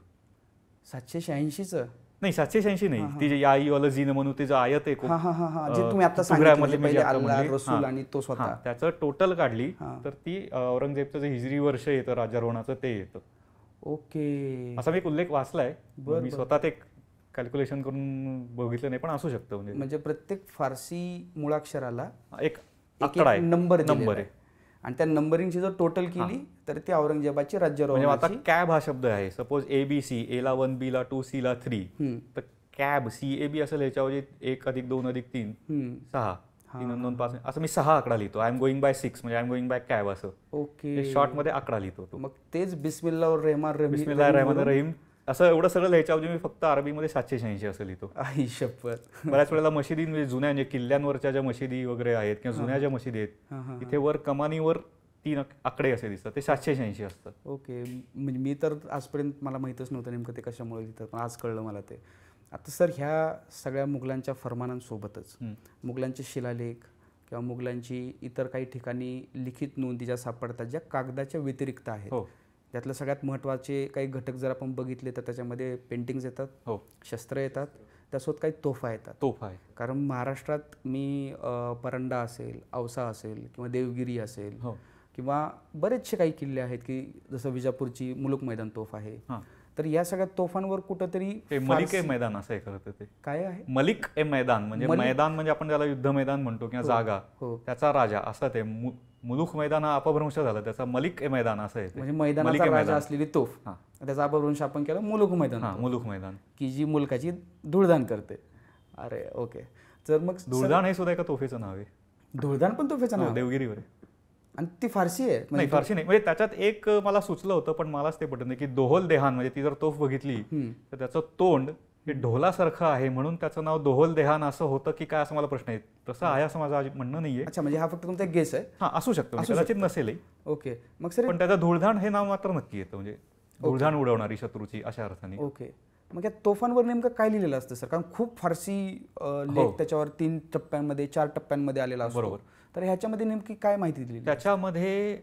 786चं नाही, 786 नाही, ती जे याई वाला जीन म्हणून ते जे आयत आहे जे तुम्ही आता सांगितलं पहिले अल्लाह रसूल आणि तो स्वतः, त्याचं टोटल काढली तर ती औरंगजेबचं जे हिजरी वर्ष येतं राज्यारोहणाचं ते येतं. ओके, असा मी एक उल्लेख वाचलाय, मी स्वतः ते कॅल्क्युलेशन करून बघितलं नाही, पण असू शकतं. म्हणजे प्रत्येक फारसी मुळाक्षराला एक आकडा आहे, नंबर आहे, आणि त्या नंबरिंगची जर टोटल केली तर ती औरंगजेबाची राज्यारोहण. म्हणजे आता कॅब हा शब्द आहे, सपोज ABC, A ला 1, B ला 2, C ला 3, तर कॅब CAB असेल, याच्यावर 1 अधिक 2 अधिक 3 6, 3 2 5, असं मी 6 आकडा लिहितो. आय एम गोईंग बाय 6 म्हणजे I am going by cab असं. ओके, शॉर्ट मध्ये आकडा लिहितो तो. मग तेच बिस्मिल्लाह रहमान रहीम असं एवढं सगळं लिहायच्याऐवजी मी फक्त अरबीमध्ये 786 असं लिहितो. आई शपथ. बऱ्याच वेळेला मशिदी, म्हणजे जुन्या म्हणजे किल्ल्यांवरच्या ज्या मशिदी वगैरे आहेत किंवा जुन्या ज्या मशिदी आहेत, तिथे वर कमानीवर 3 आकडे असे दिसतात, ते 786 असतात. ओके, म्हणजे मी तर आजपर्यंत मला माहीतच नव्हतं नेमकं ते कशामुळे लिहितात, पण आज कळलं मला ते. आता सर, ह्या सगळ्या मुघलांच्या फरमानांसोबतच मुघलांचे शिलालेख किंवा मुघलांची इतर काही ठिकाणी लिखित नोंदी ज्या सापडतात, ज्या कागदाच्या व्यतिरिक्त आहेत, त्यातलं सगळ्यात महत्त्वाचे काही घटक जर आपण बघितले तर त्याच्यामध्ये पेंटिंग्स येतात, शस्त्र येतात, त्यासोबत काही तोफा येतात. तोफा आहे, कारण महाराष्ट्रात मी परंडा असेल, औसा असेल किंवा देवगिरी असेल किंवा बरेचसे काही किल्ले आहेत की जसं विजापूरची मुलुक मैदान तोफ आहे, तर या सगळ्या तोफांवर कुठंतरी मलिक ए मैदान असं आहे खरं तर. ते काय आहे? मलिक ए मैदान म्हणजे मैदान, म्हणजे आपण त्याला युद्ध मैदान म्हणतो किंवा जागा, त्याचा राजा असं ते. मुलुक मैदान हा अपभ्रंश झाला, त्याचा मलिक ए मैदान असं आहे, म्हणजे मैदानाचा राजा असलेली तोफ, त्याचा अपभ्रंश आपण केला मुलुक मैदान. मुलुक मैदान, की जी मुलकाची धूळदान करते. अरे ओके, तर मग धूळदान हे सुद्धा एका तोफेचं नाव आहे. धूळदान पण तोफेचं नाव देवगिरीवर आहे, आणि ती फारसी आहे? नाही, फारसी नाही. म्हणजे त्याच्यात एक मला सुचलं होतं, पण मलाच ते पटत नाही, की दोहल देहान, म्हणजे ती जर तोफ बघितली तर त्याचं तोंड हे ढोलासारखं आहे म्हणून त्याचं नाव दोहल देहान असं होतं की काय, असं मला प्रश्न आहे. तसं आहे असं माझं म्हणणं नाहीये. अच्छा, म्हणजे हा फक्त तुमचा गेस आहे? हा, असू शकतो, कदाचित नसेलही. ओके, मग सर, पण त्याचं धूळधाण हे नाव मात्र नक्की येतं, म्हणजे धूळधाण उडवणारी शत्रूची अशा अर्थाने. ओके, मग या तोफांवर नेमकं काय लिहिलेलं असतं सर? कारण खूप फारसी लेख त्याच्यावर 3 टप्प्यांमध्ये 4 टप्प्यांमध्ये आलेला असतो. बरोबर, तर ह्याच्यामध्ये नेमकी काय माहिती दिली? त्याच्यामध्ये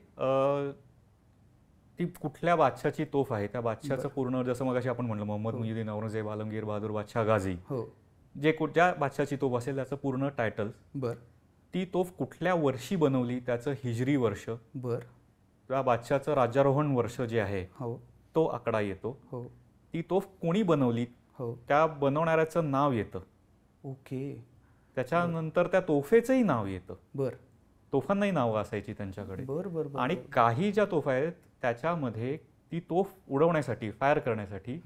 ती कुठल्या बादशाची तोफ आहे, त्या बादशाचं पूर्ण, जसं मगाशी आपण म्हणलं मोहम्मद मुहिउद्दीन औरंगजेब आलमगीर बहादूर बादशाह गाझी, जे ज्या बादशाची तोफ असेल त्याचं पूर्ण टायटल, ती तोफ कुठल्या वर्षी बनवली, त्याचं हिजरी वर्ष, त्या बादशाचं राज्यारोहण वर्ष जे आहे तो आकडा येतो, ती तोफ कोणी बनवली त्या बनवणाऱ्याचं नाव येतं. ओके, त्याच्यानंतर त्या तोफेचंही नाव येतं. तोफांनाही नावं असायची त्यांच्याकडे. आणि काही ज्या तोफा आहेत त्याच्यामध्ये ती तोफ उडवण्यासाठी, फायर करण्यासाठी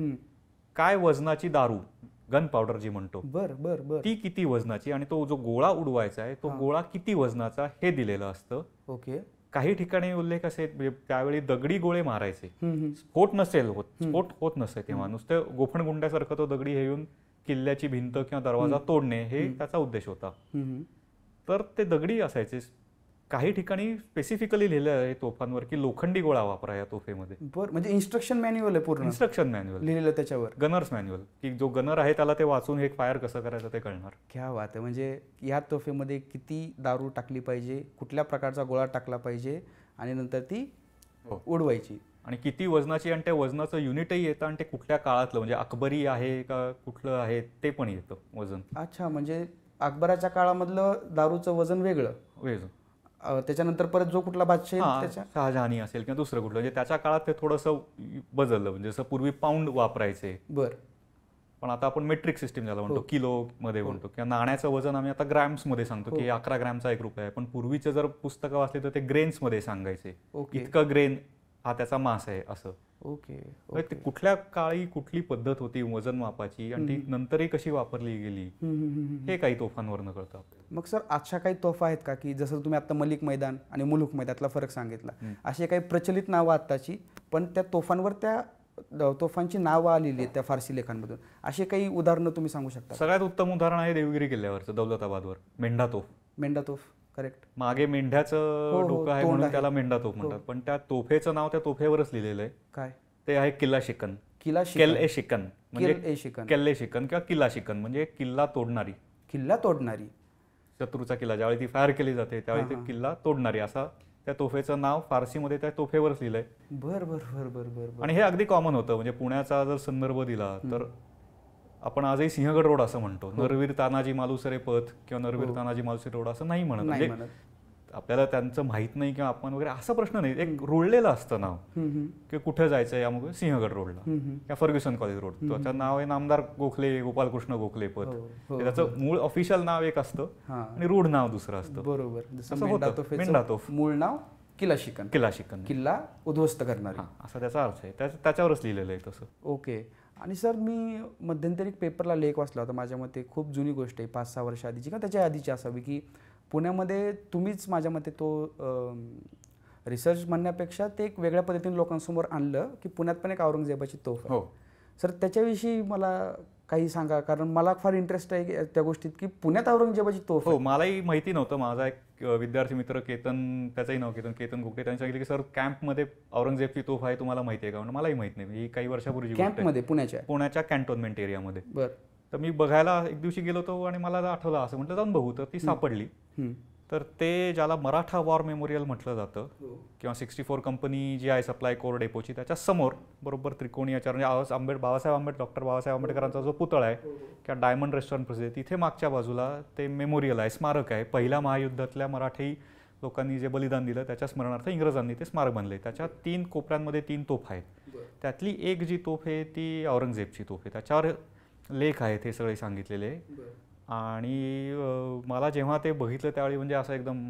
काय वजनाची दारू, गन पावडर जी म्हणतो, ती किती वजनाची, आणि तो जो गोळा उडवायचा आहे तो गोळा किती वजनाचा हे दिलेलं असतं. ओके, काही ठिकाणी उल्लेख असे, त्यावेळी दगडी गोळे मारायचे, स्फोट नसेल होत, स्फोट होत नसे तेव्हा, नुसतं गोफणगुंड्यासारखं तो दगडी हे येऊन किल्ल्याची भिंत किंवा दरवाजा तोडणे हे त्याचा उद्देश होता. तर ते दगडी असायचे. काही ठिकाणी स्पेसिफिकली लिहिलं आहे तोफांवर की लोखंडी गोळा वापरा या तोफेमध्ये. म्हणजे इन्स्ट्रक्शन मॅन्युअल आहे, पूर्ण इन्स्ट्रक्शन मॅन्युअल लिहिलेलं त्याच्यावर, गनर्स मॅन्युअल, की जो गनर आहे त्याला ते वाचून हे फायर कसं करायचं ते कळणार. क्या बात आहे. म्हणजे या तोफेमध्ये किती दारू टाकली पाहिजे, कुठल्या प्रकारचा गोळा टाकला पाहिजे, आणि नंतर ती उडवायची, आणि किती वजनाची, आणि त्या वजनाचं युनिटही येतं, आणि ते कुठल्या काळातलं, म्हणजे अकबरी आहे का कुठलं आहे ते पण येतं वजन. अच्छा, म्हणजे अकबराच्या काळामधलं दारूचं वजन वेगळं, त्याच्यानंतर परत जो कुठला बादशाह, शहाजहानी असेल किंवा दुसरं कुठलं, म्हणजे त्याच्या काळात ते थोडंसं बदललं. म्हणजे जसं पूर्वी पाऊंड वापरायचे, पण आता आपण मेट्रिक सिस्टीम ज्याला म्हणतो, किलो मध्ये म्हणतो, किंवा नाण्याचं वजन आम्ही आता ग्रॅम्स मध्ये सांगतो की 11 ग्रॅमचा 1 रुपया आहे. पण पूर्वीचे जर पुस्तकं वाचले तर ते ग्रेन्स मध्ये सांगायचे, इतकं ग्रेन हा त्याचा मास आहे असं. ओके, कुठल्या काळी कुठली पद्धत होती वजन मापाची, आणि ती नंतरही कशी वापरली गेली हे काही तोफांवरनं कळतं. मग सर, अशा काही तोफा आहेत का की जसं तुम्ही आता मलिक मैदान आणि मुलुक मैदानातला फरक सांगितला, अशी काही प्रचलित नावं आत्ताची, पण त्या तोफांवर त्या तोफांची नावं आलेली आहेत त्या फारसी लेखांमधून. असे काही उदाहरणं तुम्ही सांगू शकता? सगळ्यात उत्तम उदाहरण आहे देवगिरी किल्ल्यावरचं दौलताबादवर मेंढा तोफ. मेंढा तोफ, करेक्ट. मागे मेंढ्याचं डोकं आहे म्हणून त्याला मेंढा तोफ म्हणतात, पण त्या तोफेचं नाव त्या तोफेवरच लिहिलेलं आहे. काय? ते आहे किल्ला शिकन. केल-ए शिकन म्हणजे केल्ले शिकन किंवा किल्ला शिकन म्हणजे किल्ला तोडणारी. किल्ला तोडणारी. शत्रूचा किल्ला ज्यावेळी ती फायर केली जाते त्यावेळी ते किल्ला तोडणारी असा त्या तोफेचं नाव फारसीमध्ये त्या तोफेवरच लिहिलंय. बर बर बर बर बर. आणि हे अगदी कॉमन होतं. म्हणजे पुण्याचा जर संदर्भ दिला तर आपण आजही सिंहगड रोड असं म्हणतो. नरवीर तानाजी मालुसरे पथ किंवा नरवीर तानाजी मालुसरे रोड असं नाही म्हणत. म्हणजे आपल्याला त्यांचं माहित नाही किंवा आपण वगैरे असा प्रश्न नाही. एक रुळलेलं असतं नाव की कुठे जायचं यामुळे सिंहगड रोडला किंवा फर्ग्युसन कॉलेज रोड. त्याचं नाव आहे नामदार गोखले गोपालकृष्ण गोखले पथ. त्याचं मूळ ऑफिशियल नाव एक असतं आणि रूढ नाव दुसरं असतं. बरोबर. असं होतं. मेंढा तोफ मूळ नाव किल्ला शिकन. किल्ला शिकन, किल्ला उद्ध्वस्त करणारी, असा त्याचा अर्थ आहे. त्याच्यावरच लिहिलेलं आहे तसं. ओके. आणि सर मी मध्यंतरी पेपरला लेख वाचला होता. माझ्या मते खूप जुनी गोष्ट आहे, 5-6 वर्ष आधीची किंवा त्याच्या आधीची असावी, की पुण्यामध्ये तुम्हीच माझ्या मते तो रिसर्च म्हणण्यापेक्षा ते एक वेगळ्या पद्धतीने लोकांसमोर आणलं की पुण्यात पण एक औरंगजेबाची तोफ आहे. सर त्याच्याविषयी मला काही सांगा, कारण मला फार इंटरेस्ट आहे त्या गोष्टीत की पुण्यात औरंगजेबाची तोफ. हो, मलाही माहिती नव्हतं. माझा एक विद्यार्थी मित्र केतन, त्याचंही नाव केतन गोगटे, त्यांनी सांगितलं की सर कॅम्पमध्ये औरंगजेबची तोफ आहे, तुम्हाला माहिती आहे का? म्हणजे मलाही माहित नाही. ही काही वर्षापूर्वी कॅम्पमध्ये पुण्याच्या कॅन्टोन्मेंट एरियामध्ये. बरं. तर मी बघायला एक दिवशी गेलो होतो आणि मला आठवलं, असं म्हटलं जाऊन बघू. तर ती सापडली. तर ते ज्याला मराठा वॉर मेमोरियल म्हटलं जातं किंवा 64 कंपनी जी आहे सप्लाय कोर डेपोची, त्याच्या समोर बरोबर त्रिकोणी आचार म्हणजे डॉक्टर बाबासाहेब आंबेडकरांचा जो पुतळा आहे किंवा डायमंड रेस्टॉरंट प्रसिद्ध, तिथे मागच्या बाजूला ते मेमोरियल आहे, स्मारक आहे. पहिल्या महायुद्धातल्या मराठी लोकांनी जे बलिदान दिलं त्याच्या स्मरणार्थ इंग्रजांनी ते स्मारक बांधले. त्याच्या 3 कोपऱ्यांमध्ये 3 तोफ आहेत. त्यातली एक जी तोफ आहे ती औरंगजेबची तोफ आहे. त्याच्यावर लेख आहेत हे सगळे सांगितलेले. आणि मला जेव्हा ते बघितलं त्यावेळी म्हणजे असं एकदम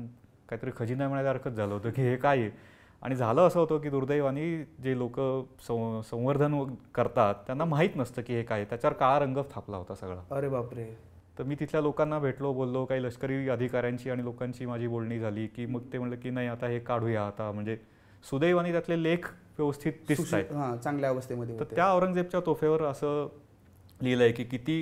काहीतरी खजिना मिळाल्यासारखंच झालं होतं की हे काय आहे. आणि झालं असं होतं की दुर्दैवाने जे लोक संवर्धन करतात त्यांना माहीत नसतं की हे काय. त्याच्यावर काळा रंग थापला होता सगळा. अरे बापरे. तर मी तिथल्या लोकांना भेटलो, बोललो, काही लष्करी अधिकाऱ्यांची आणि लोकांची माझी बोलणी झाली की मग ते म्हणलं की नाही आता हे काढूया आता. म्हणजे सुदैवाने त्यातले लेख व्यवस्थित दिसत आहेत, चांगल्या अवस्थेमध्ये. तर त्या औरंगजेबच्या तोफेवर असं लिहिलंय की किती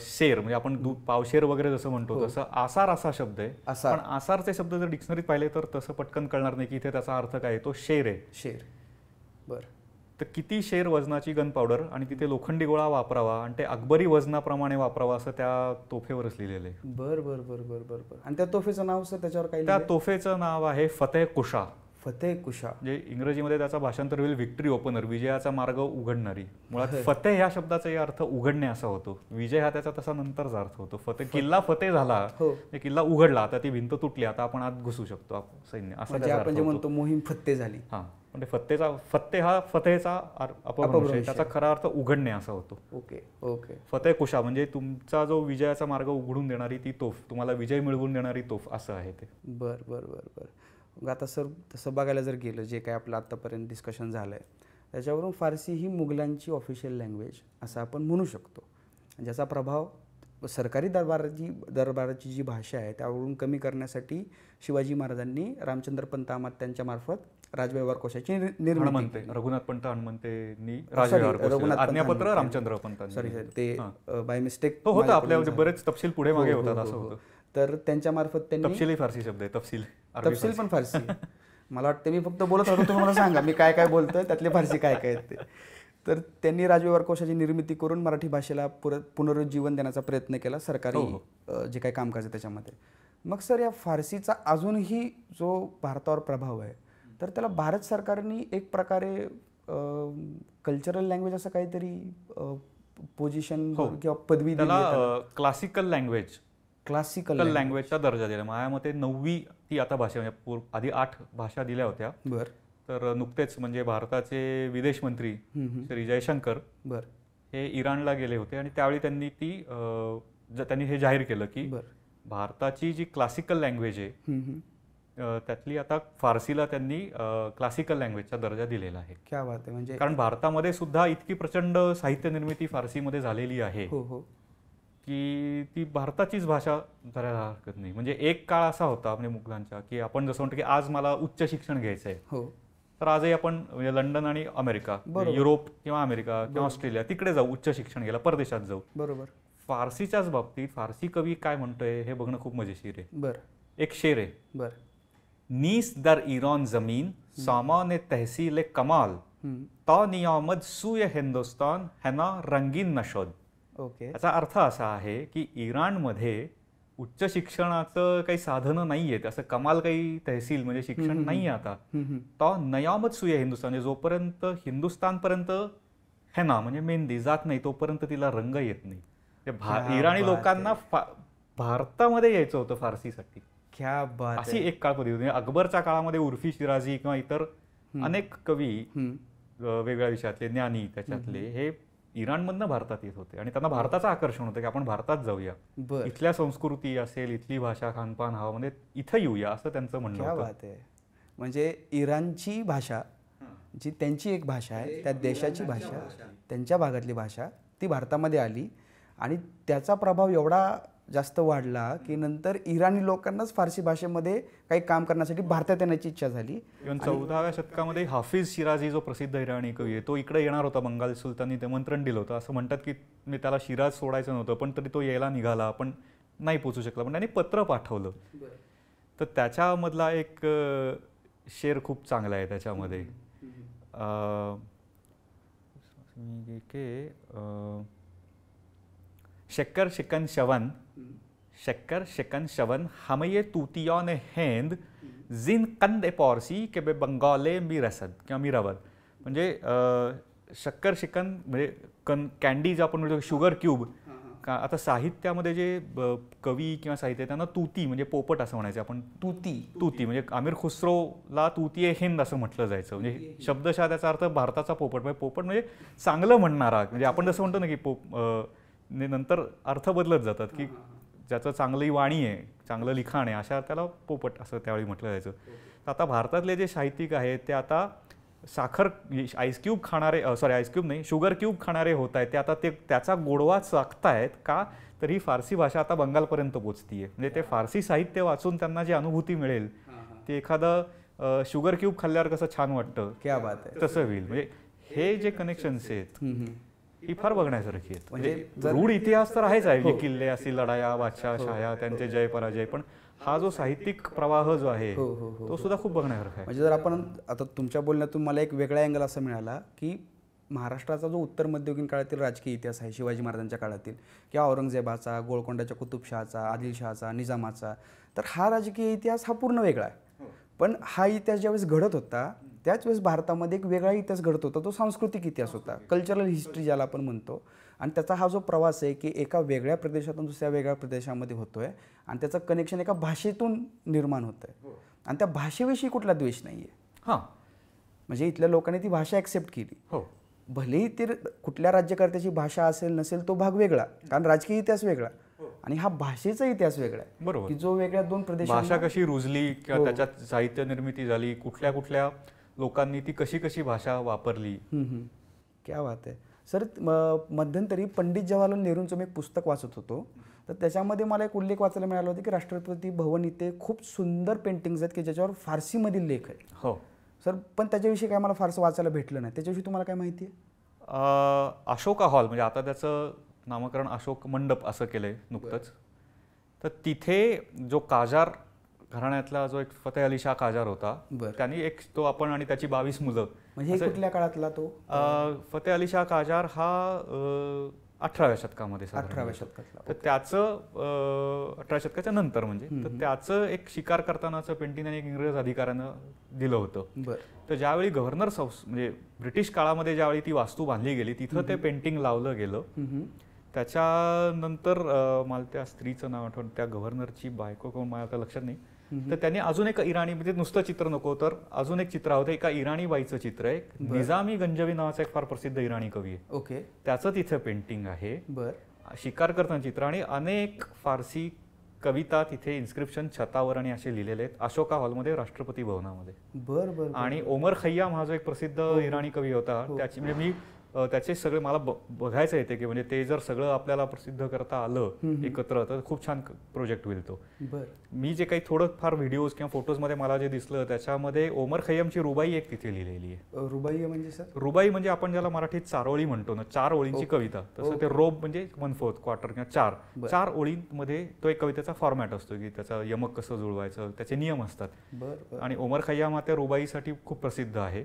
शेर, म्हणजे आपण पावशेर वगैरे जसं म्हणतो तसं आसार असा शब्द आहे. पण आसारचे शब्द जर डिक्शनरीत पाहिले तर तसं पटकन कळणार नाही की इथे त्याचा अर्थ काय आहे. तो शेर आहे. शेर. बरं. तर किती शेर वजनाची गन पावडर आणि तिथे लोखंडी गोळा वापरावा आणि ते अकबरी वजनाप्रमाणे वापरावा असं त्या तोफेवरच लिहिलेलं आहे. बर बर बर बर बर बर. आणि त्या तोफेचं नाव सर त्याच्यावर काय? त्या तोफेचं नाव आहे फतेह कुशा. फतेह कुशा म्हणजे इंग्रजीमध्ये त्याचा भाषांतर होईल विक्ट्री ओपनर, विजयाचा मार्ग उघडणारी. मुळात फतेह या शब्दाचाही अर्थ उघडणे असा होतो. विजय हा त्याचा तसा नंतरचा अर्थ होतो. फतेह, किल्ला फतेह झाला, किल्ला उघडला, आता ती भिंत तुटली, आता आपण आत घुसू शकतो सैन्य, असं आपण जे म्हणतो मोहीम फत्ते झाली. म्हणजे फतेह हा फतेहचा अपभ्रंश आहे, त्याचा खरा अर्थ उघडणे असा होतो. Okay okay. फतेह कुशा म्हणजे तुमचा जो विजयाचा मार्ग उघडून देणारी ती तोफ, तुम्हाला विजय मिळवून देणारी तोफ असं आहे ते. बर बर बर बर. मग आता सर तसं बघायला जर गेलं, जे काय आपलं आत्तापर्यंत डिस्कशन झालं आहे त्याच्यावरून फारसी ही मुघलांची ऑफिशियल लँग्वेज असं आपण म्हणू शकतो, ज्याचा प्रभाव सरकारी दरबाराची जी भाषा आहे त्यावरून कमी करण्यासाठी शिवाजी महाराजांनी रामचंद्र पंत अमात्यांच्या मार्फत राजव्यवहार कोशाची निर्मिती. रघुनाथ पंत हनुमंतेंनी राजव्यवहार आज्ञापत्र रामचंद्र पंत, सॉरी ते बाय मिस्टेक होतं. आपल्या बरेच तपशील पुढे मागे होतात असं होतं. तर त्यांच्या मार्फत त्यांनी, तपशील फारसी शब्द आहे, तपशील पण फारसी. मला वाटतं मी फक्त बोलत होतो, तुम्ही मला सांगा मी काय काय बोलतोय, त्यातले फारसी काय काय आहेत ते. तर त्यांनी राजव्यवहार कोशाची निर्मिती करून मराठी भाषेला पुनरुज्जीवन देण्याचा प्रयत्न केला सरकारी जे काही कामकाज आहे त्याच्यामध्ये. मग सर या फारसीचा अजूनही जो भारतावर प्रभाव आहे तर त्याला भारत सरकारने एक प्रकारे कल्चरल लँग्वेज असं काहीतरी पोझिशन किंवा पदवी दिली, क्लासिकल लँग्वेजचा दर्जा दिला. माझ्या मते 9वी ती आता भाषा, म्हणजे आधी 8 भाषा दिल्या होत्या. बरं. तर नुकतेच म्हणजे भारताचे विदेश मंत्री श्री जयशंकर हे इराणला गेले होते आणि त्यावेळी त्यांनी हे जाहीर केलं की भारताची जी क्लासिकल लँग्वेज आहे त्यातली आता फारसीला त्यांनी क्लासिकल लँग्वेजचा दर्जा दिलेला आहे. क्या बात आहे. म्हणजे कारण भारतामध्ये सुद्धा इतकी प्रचंड साहित्य निर्मिती फारसीमध्ये झालेली आहे की ती भारताचीच भाषा धरायला हरकत नाही. म्हणजे एक काळ असा होता म्हणजे मुघलांचा की आपण जसं म्हणतो की आज मला उच्च शिक्षण घ्यायचं आहे, तर आजही आपण म्हणजे लंडन आणि अमेरिका, युरोप किंवा अमेरिका किंवा ऑस्ट्रेलिया तिकडे जाऊ उच्च शिक्षण घ्यायला, परदेशात जाऊ. बरोबर. फारसीच्याच बाबतीत फारसी कवी काय म्हणतोय हे बघणं खूप मजेशीर आहे. बरं. एक शेर आहे, बरं. नीस दर इराण जमीन सामान तहसील कमाल ता नियामत सुय हिंदुस्तान हैना रंगीन नशोद. ओके. याचा अर्थ असा आहे की इराणमध्ये उच्च शिक्षणाचं काही साधनं नाही आहेत, असं कमाल काही तहसील म्हणजे शिक्षण नाही आता. तो नयामत सुय हिंदुस्तान म्हणजे जोपर्यंत हिंदुस्थानपर्यंत हेना म्हणजे मेहंदी जात नाही तोपर्यंत तिला रंग येत नाही. इराणी लोकांना भारतामध्ये यायचं होतं फारसीसाठी. क्या बात. अशी एक काळ पद्धती होती. अकबरच्या काळामध्ये उर्फी शिराजी किंवा इतर अनेक कवी वेगळ्या विषयातले ज्ञानी त्याच्यातले हे इराणमधनं भारतात येत होते आणि त्यांना भारताचं आकर्षण होतं की आपण भारतात जाऊया, इथल्या संस्कृती असेल, इथली भाषा, खानपान, हवामान इथं येऊया असं त्यांचं म्हणणं होतं. क्या बात आहे. म्हणजे इराणची भाषा जी त्यांची एक भाषा आहे, त्या देशाची भाषा, त्यांच्या भागातली भाषा ती भारतामध्ये आली आणि त्याचा प्रभाव एवढा जास्त वाढला की नंतर इराणी लोकांनाच फारसी भाषेमध्ये काही काम करण्यासाठी भारतात येण्याची इच्छा झाली. इव्हन 14व्या शतकामध्ये हाफिज शिराजी जो प्रसिद्ध इराणी कवी आहे तो इकडे येणार होता. बंगाल सुलतानी ते मंत्रण दिलं होतं. असं म्हणतात की मी त्याला शिराज सोडायचं नव्हतं पण तरी तो यायला निघाला पण नाही पोचू शकला, पण त्याने पत्र पाठवलं. तर त्याच्यामधला एक शेर खूप चांगला आहे त्याच्यामध्ये शक्कर शिकन शवन शक्कर शिकन शवन हमये तूतियान हेंद जिन कंद पॉर्सी के बे बंगाले मी रसद किंवा मीरावद. म्हणजे शक्कर शिकन म्हणजे कॅन्डी जे आपण म्हणतो शुगर क्यूब. आता साहित्यामध्ये जे कवी किंवा साहित्य त्यांना तूती म्हणजे पोपट असं म्हणायचं आपण. तूती म्हणजे आमिर खुसरोला तूती हिंद असं म्हटलं जायचं. म्हणजे शब्दशः त्याचा अर्थ भारताचा पोपट. म्हणजे पोपट म्हणजे चांगलं म्हणणारा. म्हणजे आपण जसं म्हणतो ना की नंतर अर्थ बदलत जातात की ज्याचं चांगली वाणी आहे, चांगलं लिखाण आहे अशा त्याला पोपट असं त्यावेळी म्हटलं जायचं. तर आता भारतातले जे साहित्यिक आहेत ते आता साखर आईस्क्यूब खाणारे आईस्क्यूब नाही शुगर क्यूब खाणारे होत आहेत. ते आता ते त्याचा गोडवा चाखतायत का तर ही फारसी भाषा आता बंगालपर्यंत पोचतीये. म्हणजे ते फारसी साहित्य वाचून त्यांना जी अनुभूती मिळेल ते एखादं शुगर क्यूब खाल्ल्यावर कसं छान वाटतं क्या बात आहे तसं होईल. म्हणजे हे जे कनेक्शन्स आहेत ही फार बघण्यासारखी आहेत. म्हणजे रूढ इतिहास तर आहेच आहे, किल्ले असतील, लढाया, बादशाह, शाया, त्यांचे जय पराजय, पण हा जो साहित्यिक प्रवाह जो आहे तो सुद्धा खूप बघण्यासारखा आहे. म्हणजे जर आपण आता तुमच्या बोलण्यातून मला एक वेगळा अँगल असा मिळाला की महाराष्ट्राचा जो उत्तर मध्ययुगीन काळातील राजकीय इतिहास आहे शिवाजी महाराजांच्या काळातील किंवा औरंगजेबाचा, गोळकोंडाच्या कुतुबशहाचा, आदिलशहाचा, निजामाचा, तर हा राजकीय इतिहास हा पूर्ण वेगळा आहे. पण हा इतिहास ज्यावेळेस घडत होता त्याच वेळेस भारतामध्ये एक वेगळा इतिहास घडत होता. तो सांस्कृतिक इतिहास होता, कल्चरल हिस्ट्री ज्याला आपण म्हणतो. आणि त्याचा हा जो प्रवास आहे की एका वेगळ्या प्रदेशातून दुसऱ्या वेगळ्या प्रदेशामध्ये होतोय आणि त्याचं कनेक्शन एका भाषेतून निर्माण होतंय आणि त्या भाषेविषयी कुठला द्वेष नाही आहे. हां, म्हणजे इथल्या लोकांनी ती भाषा ॲक्सेप्ट केली. हो, भलेही ती कुठल्या राज्यकर्त्याची भाषा असेल नसेल तो भाग वेगळा, कारण राजकीय इतिहास वेगळा आणि हा भाषेचा इतिहास वेगळा आहे. बरोबर. की जो वेगळ्या दोन प्रदेश भाषा कशी रुजली किंवा त्याच्यात साहित्य निर्मिती झाली, कुठल्या कुठल्या लोकांनी ती कशी कशी भाषा वापरली. क्या बात आहे सर. मध्यंतरी पंडित जवाहरलाल नेहरूंचं मी एक पुस्तक वाचत होतो तर त्याच्यामध्ये मला एक उल्लेख वाचायला मिळाला होता की राष्ट्रपती भवन इथे खूप सुंदर पेंटिंग्स आहेत की ज्याच्यावर फारसीमधील लेख आहे. हो सर, पण त्याच्याविषयी काय मला फारसं वाचायला भेटलं नाही. त्याच्याविषयी तुम्हाला काय माहिती आहे? अशोका हॉल म्हणजे आता त्याचं नामकरण अशोक मंडप असं केलंय नुकतंच. तर तिथे जो काजार घराण्यातला जो एक फतेह अली शाह काजार होता त्यांनी एक तो आपण आणि त्याची 22 मुलं. म्हणजे कुठल्या काळातला तो? फतेह अली शाह काजार हा 18व्या शतकामध्ये. 18व्या शतकातला. तर त्याचं 18व्या शतकाच्या नंतर म्हणजे तर त्याचं एक शिकार करतानाचं पेंटिंग एक इंग्रज अधिकाऱ्यानं दिलं होतं. तर ज्यावेळी गव्हर्नर म्हणजे ब्रिटिश काळामध्ये ज्यावेळी ती वास्तू बांधली गेली तिथं ते पेंटिंग लावलं गेलं. त्याच्यानंतर मला त्या स्त्रीचं नाव आठवण, त्या गव्हर्नरची बायको कोण मला आता लक्षात नाही. तर त्यांनी अजून एक इराणी म्हणजे नुसतं चित्र नको तर अजून एक चित्र होतं, एका इराणी बाईचं चित्र आहे. निजामी गंजवी नावाचा एक फार प्रसिद्ध इराणी कवी आहे. ओके. त्याचं तिथं पेंटिंग आहे. शिकार करताना चित्र आणि अनेक फारसी कविता तिथे इन्स्क्रिप्शन छतावर आणि असे लिहिलेले आहेत अशोका हॉलमध्ये राष्ट्रपती भवनामध्ये. बरं. आणि ओमर खय्याम हा जो एक प्रसिद्ध इराणी कवी होता त्याची म्हणजे मी त्याचे सगळे मला बघायचं येते की म्हणजे ते जर सगळं आपल्याला प्रसिद्ध करता आलं एकत्र तर खूप छान प्रोजेक्ट होईल तो. मी जे काही थोडं फार व्हिडिओज किंवा फोटोजमध्ये मला जे दिसलं त्याच्यामध्ये ओमर खय्यमची रुबाई एक तिथे लिहिलेली आहे. रुबाई म्हणजे सर? रुबाई म्हणजे आपण ज्याला मराठीत चारोळी म्हणतो ना, 4 ओळींची कविता. तसं ते रोब म्हणजे 1/4 क्वार्टर किंवा 4 ओळींमध्ये तो एक कवितेचा फॉर्मॅट असतो की त्याचा यमक कसं जुळवायचं, त्याचे नियम असतात. आणि ओमर खय्याम हा त्या रुबाईसाठी खूप प्रसिद्ध आहे.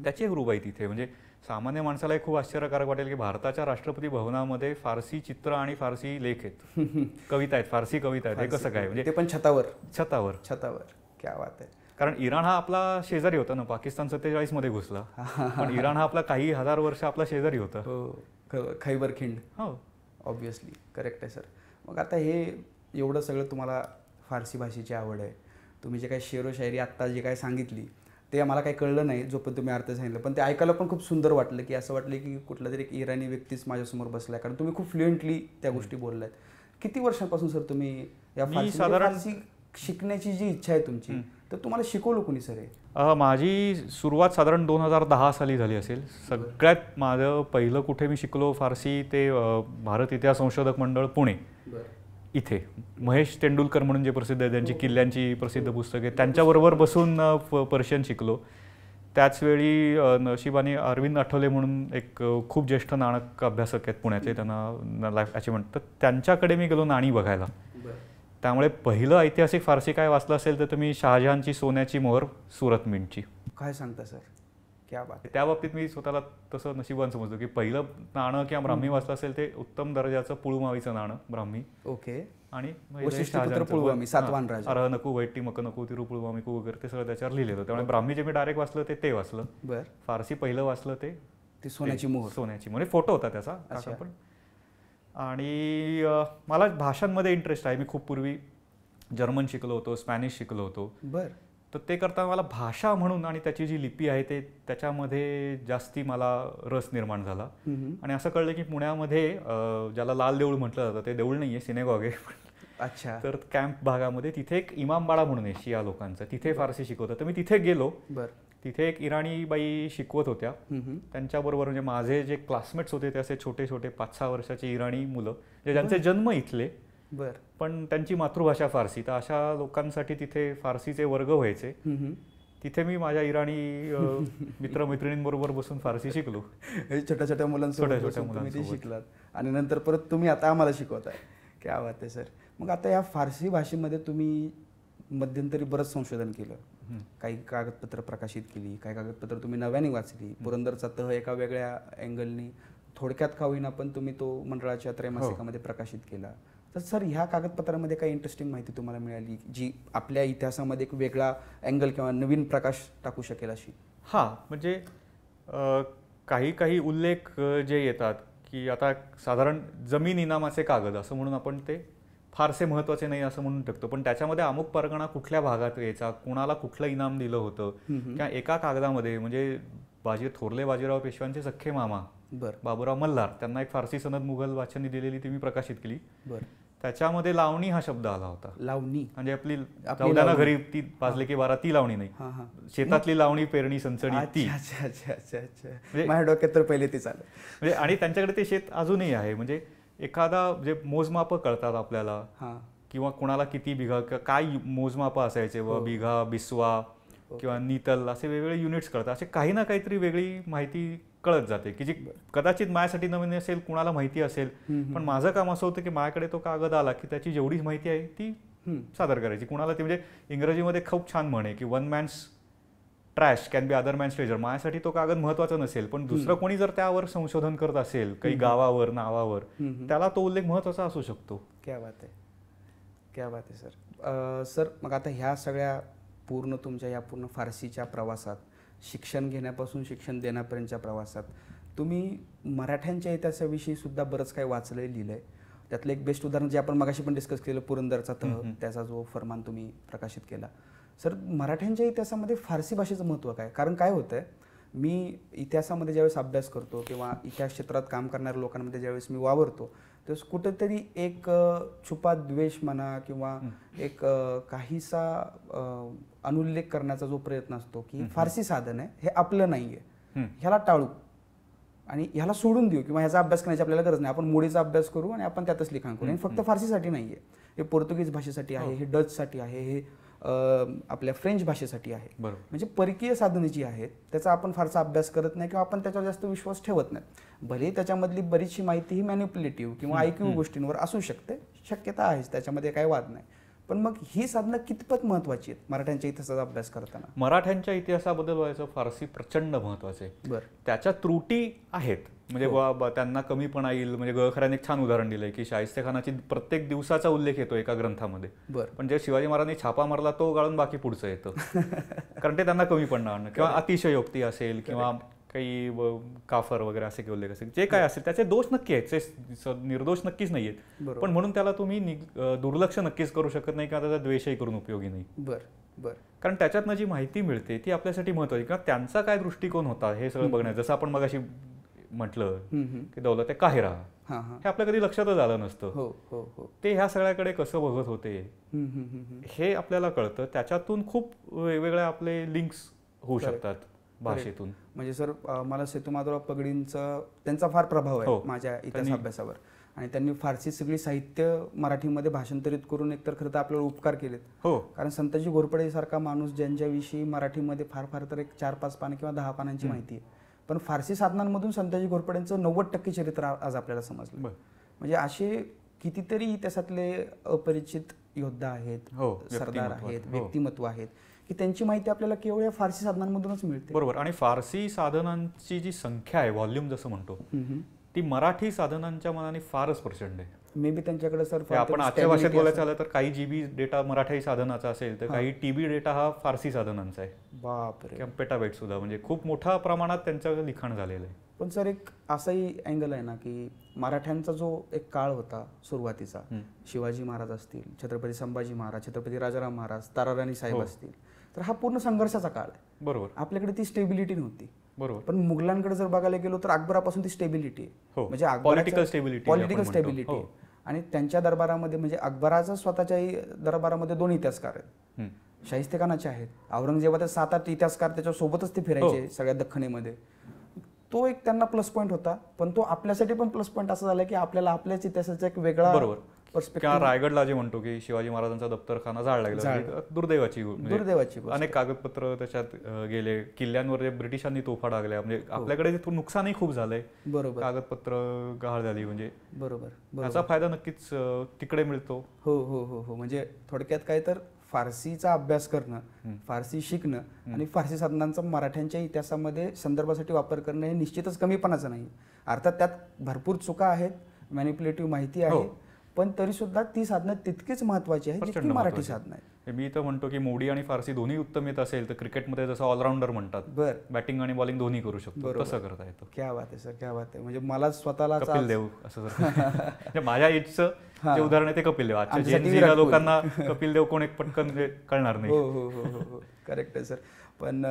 त्याची एक रुबाई तिथे म्हणजे सामान्य माणसाला खूप आश्चर्यकारक वाटेल की भारताच्या राष्ट्रपती भवनामध्ये फारसी चित्र आणि फारसी लेख आहेत, कविता आहेत, फारसी कविता आहेत. हे कसं काय म्हणजे? ते पण छतावर. क्या बात आहे. कारण इराण हा आपला शेजारी होता ना, पाकिस्तान 47 मध्ये घुसला, पण इराण हा आपला काही हजार वर्ष आपला शेजारी होता. खैबर खिंड. हो, ऑब्विसली करेक्ट आहे सर. मग आता हे एवढं सगळं तुम्हाला फारसी भाषेची आवड आहे, तुम्ही जे काही शेरो शायरी आत्ता जे काही सांगितली ते मला काही कळलं नाही जो पण तुम्ही अर्थ सांगितलं, पण ते ऐकायला पण खूप सुंदर वाटलं की असं वाटलं की कुठला तरी एक इराणी व्यक्तीच माझ्यासमोर बसला आहे, कारण तुम्ही खूप फ्लुएंटली त्या गोष्टी बोललात. किती वर्षांपासून सर तुम्ही या फारसी शिकण्याची जी इच्छा आहे तुमची, तर तुम्हाला शिकवलं कोणी सर हे? माझी सुरुवात साधारण 2010 साली झाली असेल. सगळ्यात माझं पहिलं कुठे मी शिकलो फारसी ते भारत इतिहास संशोधक मंडळ पुणे इथे महेश तेंडुलकर म्हणून जे प्रसिद्ध आहे, त्यांची किल्ल्यांची प्रसिद्ध पुस्तके, त्यांच्याबरोबर बसून पर्शियन शिकलो. त्याचवेळी नशिबाने अरविंद आठवले म्हणून एक खूप ज्येष्ठ नाणक अभ्यासक आहेत पुण्याचे, त्यांना लाईफ अचिव्हमेंट, तर त्यांच्याकडे मी गेलो नाणी बघायला. त्यामुळे पहिलं ऐतिहासिक फारसी काय वाचलं असेल तर मी शहाजहानची सोन्याची मोहर सुरत मिंटची. काय सांगता सर, क्या बात. त्या बाबतीत मी स्वतःला तसं नशिबान समजतो की पहिलं नाणं किंवा ब्राह्मी वाचलं असेल ते उत्तम दर्जाचं पुळूमावीचं नाणं ब्राह्मी. ओके. आणि अरह नको वैट्टी मक नको तिरू पुळूमामिकू वगैरे ते सगळं त्याच्यावर लिहिलेलं. त्यामुळे ब्राह्मी जे मी डायरेक्ट वाचलं ते वाचलं. फारसी पहिलं वाचलं ते सोन्याची मोहर म्हणजे फोटो होता त्याचा पण. आणि मला भाषांमध्ये इंटरेस्ट आहे. मी खूप पूर्वी जर्मन शिकलो होतो, स्पॅनिश शिकलो होतो. तर ते करताना मला भाषा म्हणून आणि त्याची जी लिपी आहे ते त्याच्यामध्ये जास्ती मला रस निर्माण झाला. आणि असं कळलं की पुण्यामध्ये ज्याला लाल देऊळ म्हटलं जातं, ते देऊळ नाही आहे, सिनेगॉग आहे. अच्छा. तर कॅम्प भागामध्ये तिथे एक इमामबाडा म्हणून आहे शिया लोकांचं, तिथे फारसी शिकवतं. तर मी तिथे गेलो. तिथे एक इराणी बाई शिकवत होत्या. त्यांच्याबरोबर म्हणजे माझे जे क्लासमेट्स होते ते असे छोटे छोटे 5-6 वर्षाचे इराणी मुलं, ज्यांचे जन्म इथले पण त्यांची मातृभाषा फारसी. तर अशा लोकांसाठी तिथे फारसीचे वर्ग व्हायचे. तिथे मी माझ्या इराणी मित्रमैत्रिणींबरोबर बसून फारसी शिकलो. छोट्या छोट्या मुलांसोबत शिकलात आणि नंतर परत तुम्ही आता आम्हाला शिकवताय. क्या बात आहे सर. मग आता या फारसी भाषेमध्ये तुम्ही मध्यंतरी बरंच संशोधन केलं, काही कागदपत्र प्रकाशित केली, काही कागदपत्र तुम्ही नव्याने वाचली. पुरंदरचा तह एका वेगळ्या अँगलनी थोडक्यात का होईना पण तुम्ही तो मंडळाच्या त्रैमासिकामध्ये प्रकाशित केला. तर सर ह्या कागदपत्रामध्ये काही इंटरेस्टिंग माहिती तुम्हाला मिळाली जी आपल्या इतिहासामध्ये एक वेगळा अँगल किंवा नवीन प्रकाश टाकू शकेल अशी? हां, म्हणजे काही उल्लेख जे येतात की आता साधारण जमीन इनामाचे कागद असं म्हणून आपण ते फारसे महत्त्वाचे नाही असं म्हणून टाकतो, पण त्याच्यामध्ये अमुक परगणा कुठल्या भागात यायचा, कुणाला कुठलं इनाम दिलं होतं, किंवा एका कागदामध्ये म्हणजे थोरले बाजीराव पेशव्यांचे सख्खे मामा बाबूराव मल्हार, त्यांना एक फारसी सनद मुघल वाचनाने दिलेली ती मी प्रकाशित केली. त्याच्यामध्ये लावणी हा शब्द आला होता. लावणी म्हणजे आपली चौदाना घरी ती 5 लेकी 12 ती लावणी नाही, शेतातली लावणी पेरणी संचडी ती. माझ्या डोक्यात तर पहिले ती चालू म्हणजे. आणि त्यांच्याकडे ते शेत अजूनही आहे. म्हणजे एखादा जे मोजमाप कळतात आपल्याला किंवा कोणाला किती बिघा काय मोजमाप असायचे व बिघा बिस्वा किंवा नीतल असे वेगवेगळे युनिट्स कळतात. असे काही ना काहीतरी वेगळी माहिती कळत जाते की जी कदाचित माझ्यासाठी नवीन असेल, कुणाला माहिती असेल, पण माझं काम असं होतं की माझ्याकडे तो कागद आला की त्याची जेवढी माहिती आहे ती सादर करायची. कुणाला ती म्हणजे इंग्रजीमध्ये खूप छान म्हणे की 1 man's trash can be other man's treasure. माझ्यासाठी तो कागद महत्त्वाचा नसेल, पण दुसरं कोणी जर त्यावर संशोधन करत असेल काही गावावर नावावर, त्याला तो उल्लेख महत्त्वाचा असू शकतो. क्या बात आहे, क्या बात आहे सर. सर मग आता ह्या सगळ्या पूर्ण तुमच्या या पूर्ण फारसीच्या प्रवासात, शिक्षण घेण्यापासून शिक्षण देण्यापर्यंतच्या प्रवासात तुम्ही मराठ्यांच्या इतिहासाविषयी सुद्धा बरंच काही वाचलं लिहिलं आहे. त्यातलं एक बेस्ट उदाहरण जे आपण मगाशी पण डिस्कस केलं, पुरंदरचा तह, त्याचा जो फरमान तुम्ही प्रकाशित केला. सर मराठ्यांच्या इतिहासामध्ये फारसी भाषेचं महत्त्व काय? कारण काय होतं आहे, मी इतिहासामध्ये ज्यावेळेस अभ्यास करतो किंवा इतिहास क्षेत्रात काम करणाऱ्या लोकांमध्ये ज्यावेळेस मी वावरतो त्यावेळेस कुठेतरी एक छुपा द्वेष म्हणा किंवा एक काहीसा अनुल्लेख करण्याचा जो प्रयत्न असतो की फारसी साधन आहे हे आपलं नाही आहे, ह्याला टाळू, आणि ह्याला सोडून देऊ किंवा ह्याचा अभ्यास करण्याची आपल्याला गरज नाही, आपण मोडीचा अभ्यास करू आणि आपण त्यातच लिखाण करू. आणि फक्त फारसीसाठी नाही आहे, हे पोर्तुगीज भाषेसाठी आहे, हे डचसाठी आहे, हे आपल्या फ्रेंच भाषेसाठी आहे. म्हणजे परकीय साधनं जी आहेत त्याचा आपण फारसा अभ्यास करत नाही किंवा आपण त्याच्यावर जास्त विश्वास ठेवत नाही. भले त्याच्यामधली बरीचशी माहिती ही मॅनिप्युलेटिव्ह किंवा IQ गोष्टींवर असू शकते, शक्यता आहेच, त्याच्यामध्ये काही वाद नाही. पण मग ही साधनं कितपत महत्वाची आहेत मराठ्यांच्या इतिहासाचा अभ्यास करताना? मराठ्यांच्या इतिहासाबद्दल बोलायचं, फारसी प्रचंड महत्वाचं आहे. बरं. त्याच्या त्रुटी आहेत, म्हणजे त्यांना कमीपणा येईल. म्हणजे गळखऱ्याने एक छान उदाहरण दिलंय की शाहिस्तेखानाची प्रत्येक दिवसाचा उल्लेख येतो एका ग्रंथामध्ये, पण जे शिवाजी महाराजांनी छापा मारला तो गाळून बाकी पुढचं येतं. कारण ते त्यांना कमीपणा आणणं किंवा अतिशयोक्ती असेल किंवा काही काफर वगैरे असे काही उल्लेख असेल, जे काय असेल त्याचे दोष नक्की आहेत, ते निर्दोष नक्कीच नाही आहेत. पण म्हणून त्याला तुम्ही दुर्लक्ष नक्कीच करू शकत नाही किंवा त्याचा द्वेषही करून उपयोगी नाही. बरं. कारण त्याच्यातनं जी माहिती मिळते ती आपल्यासाठी महत्वाची, किंवा त्यांचा काय दृष्टिकोन होता हे सगळं बघण्याचं. जसं आपण मगाशी म्हटलं की दौलत काहिरा, हे आपल्या कधी लक्षातच आलं नसतं. ते ह्या सगळ्याकडे कसं बघत होते हे आपल्याला कळतं. त्याच्यातून खूप वेगवेगळ्या आपले लिंक्स होऊ शकतात भाषेतून. म्हणजे सर मला सेतुमाधवराव पगडींचा त्यांचा फार प्रभाव आहे माझ्या इतिहास अभ्यासावर, आणि त्यांनी फारसी सगळी साहित्य मराठीमध्ये भाषांतरित करून एकतर खरं तर आपल्याला उपकार केलेत. कारण संताजी घोरपडे सारखा माणूस ज्यांच्याविषयी मराठीमध्ये फार तर एक 4-5 पानं किंवा 10 पानांची माहिती आहे, पण फारसी साधनांमधून संताजी घोरपडेंचं 90% चरित्र आज आपल्याला समजलं. म्हणजे असे कितीतरी इतिहासातले अपरिचित योद्धा आहेत, सरदार आहेत, व्यक्तिमत्व आहेत की त्यांची माहिती आपल्याला केवळ या फारसी साधनांमधूनच मिळते. बरोबर. आणि फारसी साधनांची जी संख्या आहे, व्हॉल्यूम जसं म्हणतो, ती मराठी साधनांच्या मनाने फारच प्रचंड आहे. मे बी त्यांच्याकडे सर आपण आजच्या भाषेत बोलायचं झालं तर काही GB डेटा मराठी साधनाचा असेल तर काही TB डेटा हा फारसी साधनांचा आहे. बापरे. किंवा पेटाबाईट सुद्धा, म्हणजे खूप मोठ्या प्रमाणात त्यांचं लिखाण झालेलं आहे. पण सर एक असाही अँगल आहे ना की मराठ्यांचा जो एक काळ होता सुरुवातीचा, शिवाजी महाराज असतील, छत्रपती संभाजी महाराज, छत्रपती राजाराम महाराज, ताराराणी साहेब असतील, तर हा पूर्ण संघर्षाचा काळ आहे. बरोबर. आपल्याकडे ती स्टेबिलिटी नव्हती. बरोबर. पण मुघलांकडे जर बघायला गेलो तर अकबरापासून ती स्टेबिलिटी आहे. म्हणजे पॉलिटिकल स्टेबिलिटी. आणि त्यांच्या दरबारामध्ये म्हणजे अकबराचा स्वतःच्याही दरबारामध्ये 2 इतिहासकार आहेत, शाहिस्तेखानाचे आहेत, औरंगजेबाचे 7-8 इतिहासकार त्याच्यासोबतच ते फिरायचे सगळ्या दख्खनीमध्ये. तो एक त्यांना प्लस पॉईंट होता, पण तो आपल्यासाठी पण प्लस पॉईंट असा झाला की आपल्याला आपल्याच इतिहासाचा एक वेगळा पर्स्पेक्टिव्ह. रायगडला जे म्हणतो की शिवाजी महाराजांचा दप्तरखाना जाळला गेला, दुर्दैवाची अनेक कागदपत्र त्याच्यात गेले. किल्ल्यांवर जे ब्रिटिशांनी तोफा डागल्या, म्हणजे आपल्याकडे नुकसानही खूप झालंय. बरोबर. कागदपत्र गहाळ झाली, म्हणजे बरोबर, त्याचा फायदा नक्कीच तिकडे मिळतो. हो. म्हणजे थोडक्यात काय तर फारसीचा अभ्यास करणं, फारसी शिकणं आणि फारसी साधनांचा मराठ्यांच्या इतिहासामध्ये संदर्भासाठी वापर करणं हे निश्चितच कमीपणाचं नाही. अर्थात त्यात भरपूर चुका आहेत, मॅनिप्युलेटिव्ह माहिती आहे, पण तरी सुद्धा ती साधनं तितकीच महत्वाची आहे जितकी मराठी साधनं आहेत. मी तर म्हणतो की मोडी आणि फारसी दोन्ही उत्तम येत असेल तर क्रिकेटमध्ये जसं ऑलराऊंडर म्हणतात, बॅटिंग आणि बॉलिंग दोन्ही करू शकतो, तसं करता येतं. क्या बात आहे सर, क्या बात आहे. म्हणजे मला स्वतःला कपिल देव असं जर माझ्या एजचं जे उदाहरण आहे ते कपिल देव. आजच्या लोकांना कपिल देव कोण एक पटकन कळणार नाही. हो करेक्ट आहे सर. पण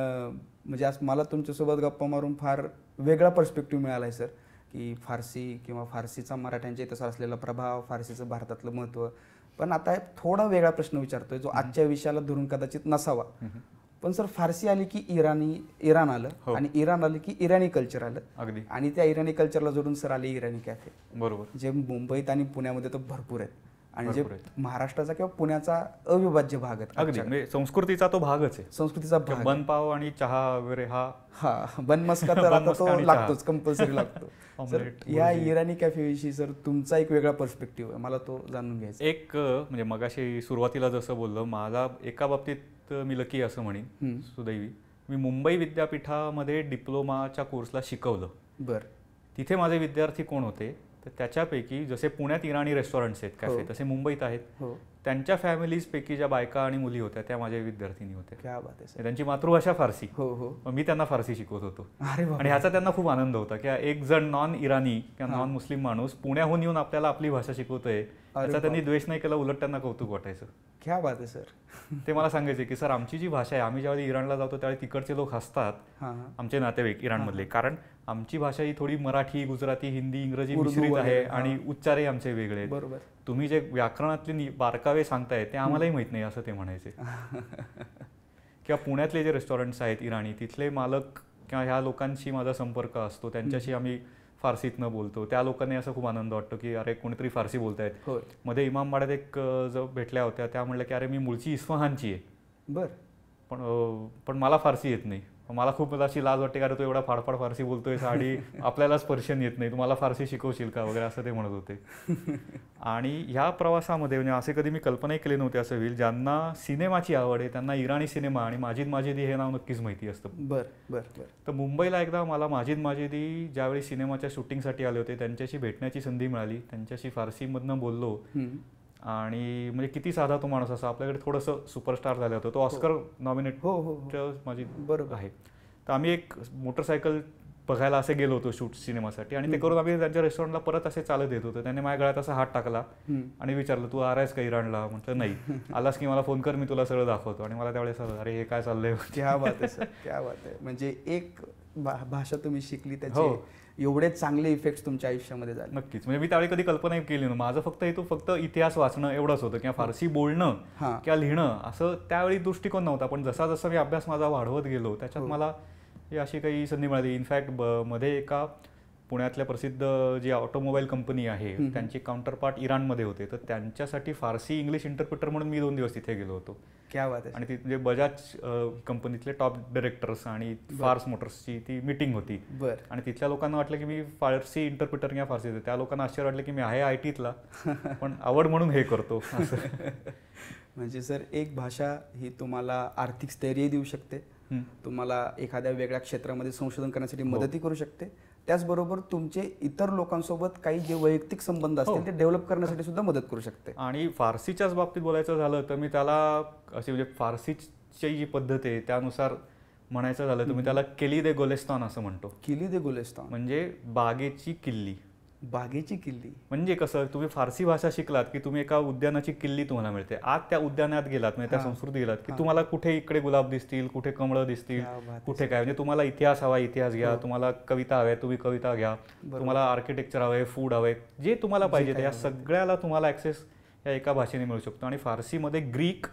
म्हणजे आज मला तुमच्यासोबत गप्पा मारून फार वेगळा पर्स्पेक्टिव्ह मिळाला आहे सर, की फारसी किंवा फारसीचा मराठ्यांच्या इतिहासावर असलेला प्रभाव, फारसीचं भारतातलं महत्त्व. पण आता थोडा वेगळा प्रश्न विचारतोय जो आजच्या विषयाला धरून कदाचित नसावा. पण सर फारसी आली की इराण आलं, आणि इराण आलं की इराणी कल्चर आलं. अगदी. आणि त्या इराणी कल्चरला जोडून सर आले इराणी कॅफे. बरोबर. जे मुंबईत आणि पुण्यामध्ये तर भरपूर आहेत, आणि जे महाराष्ट्राचा किंवा पुण्याचा अविभाज्य भाग आहे. अगदी, म्हणजे संस्कृतीचा तो भागच आहे. संस्कृतीचा भाग. बनपाव आणि चहा वगैरे हा बनमस्का तर आता तो लागतोच, कंपल्सरी लागतो. या इराणी कॅफेविषयी सर तुमचा एक वेगळा पर्स्पेक्टिव्ह आहे, मला तो जाणून घ्यायचा. एक म्हणजे मगाशी सुरुवातीला जसं बोललो, मला एका बाबतीत मी लकी असं म्हणेन, सुदैवी, मी मुंबई विद्यापीठामध्ये डिप्लोमाच्या कोर्सला शिकवलं. बरं. तिथे माझे विद्यार्थी कोण होते तर त्याच्यापैकी जसे पुण्यात इराणी रेस्टॉरंट्स आहेत, कॅफे, तसे मुंबईत आहेत. त्यांच्या फॅमिलीज पैकी ज्या बायका आणि मुली होत्या त्या माझ्या विद्यार्थिनी होत्या. क्या बात आहे. त्यांची मातृभाषा फारसी. हो. मी त्यांना फारसी शिकवत होतो. आणि ह्याचा त्यांना खूप आनंद होता की एक जण नॉन इराणी किंवा नॉन मुस्लिम माणूस पुण्याहून येऊन आपल्याला आपली भाषा शिकवतोय, याचा त्यांनी द्वेष नाही केला, उलट त्यांना कौतुक वाटायचं. क्या बात आहे सर. ते मला सांगायचे की सर आमची जी भाषा आहे, आम्ही ज्यावेळी इराणला जातो त्यावेळी तिकडचे लोक हसतात, आमचे नातेवाईक इराणमधले, कारण आमची भाषा ही थोडी मराठी, गुजराती, हिंदी, इंग्रजी मिश्रित आहे आणि उच्चारही आमचे वेगळे आहेत. बरोबर. तुम्ही जे व्याकरणातले बारकावे सांगताय ते आम्हालाही माहित नाही, असं ते म्हणायचे. किंवा पुण्यातले जे रेस्टॉरंट्स आहेत इराणी, तिथले मालक किंवा ह्या लोकांशी माझा संपर्क असतो, त्यांच्याशी आम्ही फारसीतनं बोलतो, त्या लोकांनी असं खूप आनंद वाटतो की अरे कोणीतरी फारसी बोलतायत. होय. मध्ये इमामबाड्यात एक जो भेटल्या होत्या त्या म्हणल्या की अरे मी मूळची इस्फहानची आहे, पण मला फारसी येत नाही. मला खूप अशी लाज वाटते, कारण तू एवढा फाडफाड फारसी बोलतोय आणि आपल्यालाच पर्शियन येत नाही, तुम्हाला फारसी शिकवशील का वगैरे असं ते म्हणत होते. आणि ह्या प्रवासामध्ये म्हणजे असे कधी मी कल्पनाही केली नव्हती असं होईल. ज्यांना सिनेमाची आवड आहे त्यांना इराणी सिनेमा आणि माजिद माजिदी हे नाव नक्कीच माहिती असतं. तर मुंबईला एकदा मला माजिद माजिदी ज्यावेळी सिनेमाच्या शूटिंगसाठी आले होते त्यांच्याशी भेटण्याची संधी मिळाली. त्यांच्याशी फारसीमधनं बोललो आणि म्हणजे किती साधा तो माणूस असा, आपल्याकडे थोडंसं सुपरस्टार झालं होतं, तो ऑस्कर नॉमिनेट माजिद आहे. तर आम्ही एक मोटरसायकल बघायला असे गेलो होतो शूट सिनेमासाठी आणि ते करून आम्ही त्यांच्या रेस्टॉरंटला परत असे चालत येत होतो. त्याने माझ्या गळ्यात असा हात टाकला आणि विचारलं तू आलायस का इराणला? म्हटलं नाही. आलास की मला फोन कर, मी तुला सगळं दाखवतो. आणि मला त्यावेळेस अरे हे काय चाललंय. क्या बात आहे सर, क्या बात आहे. म्हणजे एक भाषा तुम्ही शिकली, त्याचे एवढे चांगले इफेक्ट्स तुमच्या आयुष्यामध्ये झाले. नक्कीच. म्हणजे मी त्यावेळी कधी कल्पना केली नव्हती. माझं फक्त हेतू फक्त इतिहास वाचणं एवढंच होतं किंवा फारसी बोलणं किंवा लिहिणं असं त्यावेळी दृष्टिकोन नव्हता. पण जसा जसा मी अभ्यास माझा वाढवत गेलो त्याच्यात मला ही अशी काही संधी मिळाली. इनफॅक्ट मध्ये एका पुण्यातल्या प्रसिद्ध जी ऑटोमोबाईल कंपनी आहे त्यांचे काउंटरपार्ट इराणमध्ये होते, तर त्यांच्यासाठी फारसी इंग्लिश इंटरप्रिटर म्हणून मी 2 दिवस तिथे गेलो होतो. क्या बात आहे. आणि तिथे बजाज कंपनीतले टॉप डायरेक्टर्स आणि फार्स मोटर्सची ती मीटिंग होती. आणि तिथल्या लोकांना वाटलं की मी फारसी इंटरप्रिटर किंवा फारसी, त्या लोकांना आश्चर्य वाटलं की मी आहे IT-तला पण आवड म्हणून हे करतो. म्हणजे सर एक भाषा ही तुम्हाला आर्थिक स्थैर्य देऊ शकते, तुम्हाला एखाद्या वेगळ्या क्षेत्रामध्ये संशोधन करण्यासाठी मदतही करू शकते, त्याचबरोबर तुमचे इतर लोकांसोबत काही जे वैयक्तिक संबंध असतील ते डेव्हलप करण्यासाठी सुद्धा मदत करू शकते. आणि फारसीच्याच बाबतीत बोलायचं झालं तर मी त्याला अशी म्हणजे फारसीची जी पद्धत आहे त्यानुसार म्हणायचं झालं तर मी त्याला किली दे गुलिस्तान असं म्हणतो. किली दे गुलिस्तान म्हणजे बागेची किल्ली. बागेची किल्ली म्हणजे कसं, तुम्ही फारसी भाषा शिकलात की तुम्ही एका उद्यानाची किल्ली तुम्हाला मिळते. आज त्या उद्यानात गेलात म्हणजे त्या संस्कृती गेलात की तुम्हाला कुठे इकडे गुलाब दिसतील, कुठे कमळं दिसतील, कुठे काय. म्हणजे तुम्हाला इतिहास हवा इतिहास घ्या, तुम्हाला कविता हव्या तुम्ही कविता घ्या, तुम्हाला आर्किटेक्चर हवंय, फूड हवंय, जे तुम्हाला पाहिजे या सगळ्याला तुम्हाला ऍक्सेस या एका भाषेने मिळू शकतो. आणि फारसीमध्ये ग्रीक,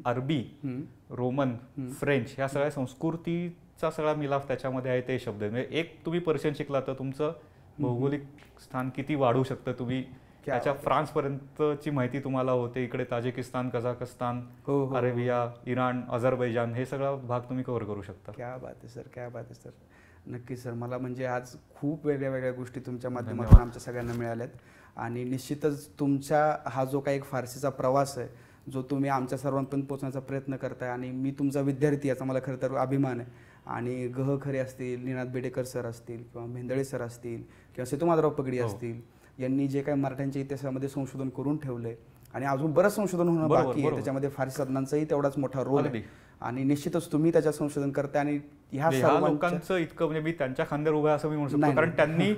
अरबी, रोमन, फ्रेंच ह्या सगळ्या संस्कृतीचा सगळा मिलाफ त्याच्यामध्ये आहे. ते शब्द म्हणजे एक तुम्ही पर्शियन शिकला तर तुमचं भौगोलिक स्थान किती वाढू शकतं. तुम्ही त्याच्या फ्रान्सपर्यंतची माहिती तुम्हाला होते. इकडे Tajikistan, Kazakhstan, Arabia, Iran, Azerbaijan हे सगळा भाग तुम्ही कव्हर करू शकता. क्या बात आहे सर, क्या बात आहे सर. नक्की सर, मला म्हणजे आज खूप वेगळ्या वेगळ्या गोष्टी तुमच्या माध्यमातून आमच्या सगळ्यांना मिळाल्यात. आणि निश्चितच तुमचा हा जो काही एक फारसीचा प्रवास आहे जो तुम्ही आमच्या सर्वांपर्यंत पोहोचण्याचा प्रयत्न करताय, आणि मी तुमचा विद्यार्थी याचा मला खरं तर अभिमान आहे. आणि गह खरे असतील, निनाद बेडेकर सर असतील किंवा भेंदळे सर असतील किंवा सेतुमाधवराव पगडी असतील, यांनी जे काही मराठ्यांच्या इतिहासामध्ये संशोधन करून ठेवलंय आणि अजून बरंच संशोधन होणं बाकी आहे, त्याच्यामध्ये फारसी साधनांचाही तेवढाच मोठा रोल आहे. आणि निश्चितच तुम्ही त्याच्यात संशोधन करताय. आणि ह्या लोकांचं इतकं म्हणजे मी त्यांच्या खांद्यावर उभा असं मी म्हणू शकतो, कारण त्यांनी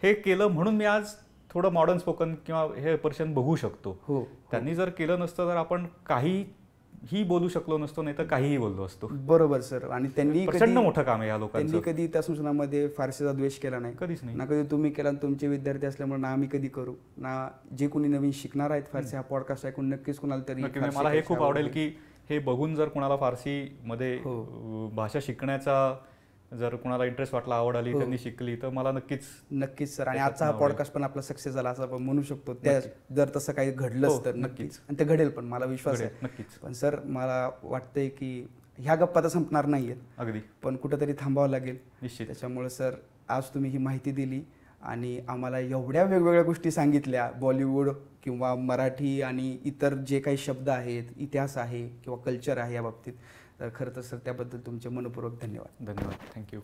हे केलं म्हणून मी आज थोडं मॉडर्न स्पोकन किंवा हे पर्शियन बघू शकतो. त्यांनी जर केलं नसतं तर आपण काहीही बोलू शकलो नसतो, नाही तर काहीही बोललो असतो. बरोबर सर. आणि त्यांनी प्रचंड मोठं काम आहे या लोकांचं. त्यांनी कधी त्या संशोधनामध्ये फारसीचा द्वेष केला नाही, कधीच नाही. ना कधी तुम्ही केला. तुमचे विद्यार्थी असल्यामुळे ना आम्ही कधी करू ना जे कोणी नवीन शिकणार आहेत फारसी हा पॉडकास्ट ऐकून नक्कीच कुणाला तरी. मला हे खूप आवडेल की हे बघून जर कुणाला फारसी मध्ये भाषा शिकण्याचा जर कुणाला इंटरेस्ट वाटला, आवड आली, त्यांनी शिकली तर मला नक्कीच सर. आणि आजचा हा पॉडकास्ट पण आपला सक्सेस झाला असं आपण म्हणू शकतो. त्या जर तसं काही घडलंच तर नक्कीच, आणि ते घडेल पण मला विश्वास आहे नक्कीच. पण सर मला वाटतंय की ह्या गप्पा तर संपणार नाहीयेत, अगदी, पण कुठेतरी थांबावं लागेल निश्चित. त्याच्यामुळे सर आज तुम्ही ही माहिती दिली आणि आम्हाला एवढ्या वेगवेगळ्या गोष्टी सांगितल्या, बॉलिवूड किंवा मराठी आणि इतर जे काही शब्द आहेत, इतिहास आहे किंवा कल्चर आहे या बाबतीत, तर खरं तर सर त्याबद्दल तुमचे मनपूर्वक धन्यवाद. थँक्यू.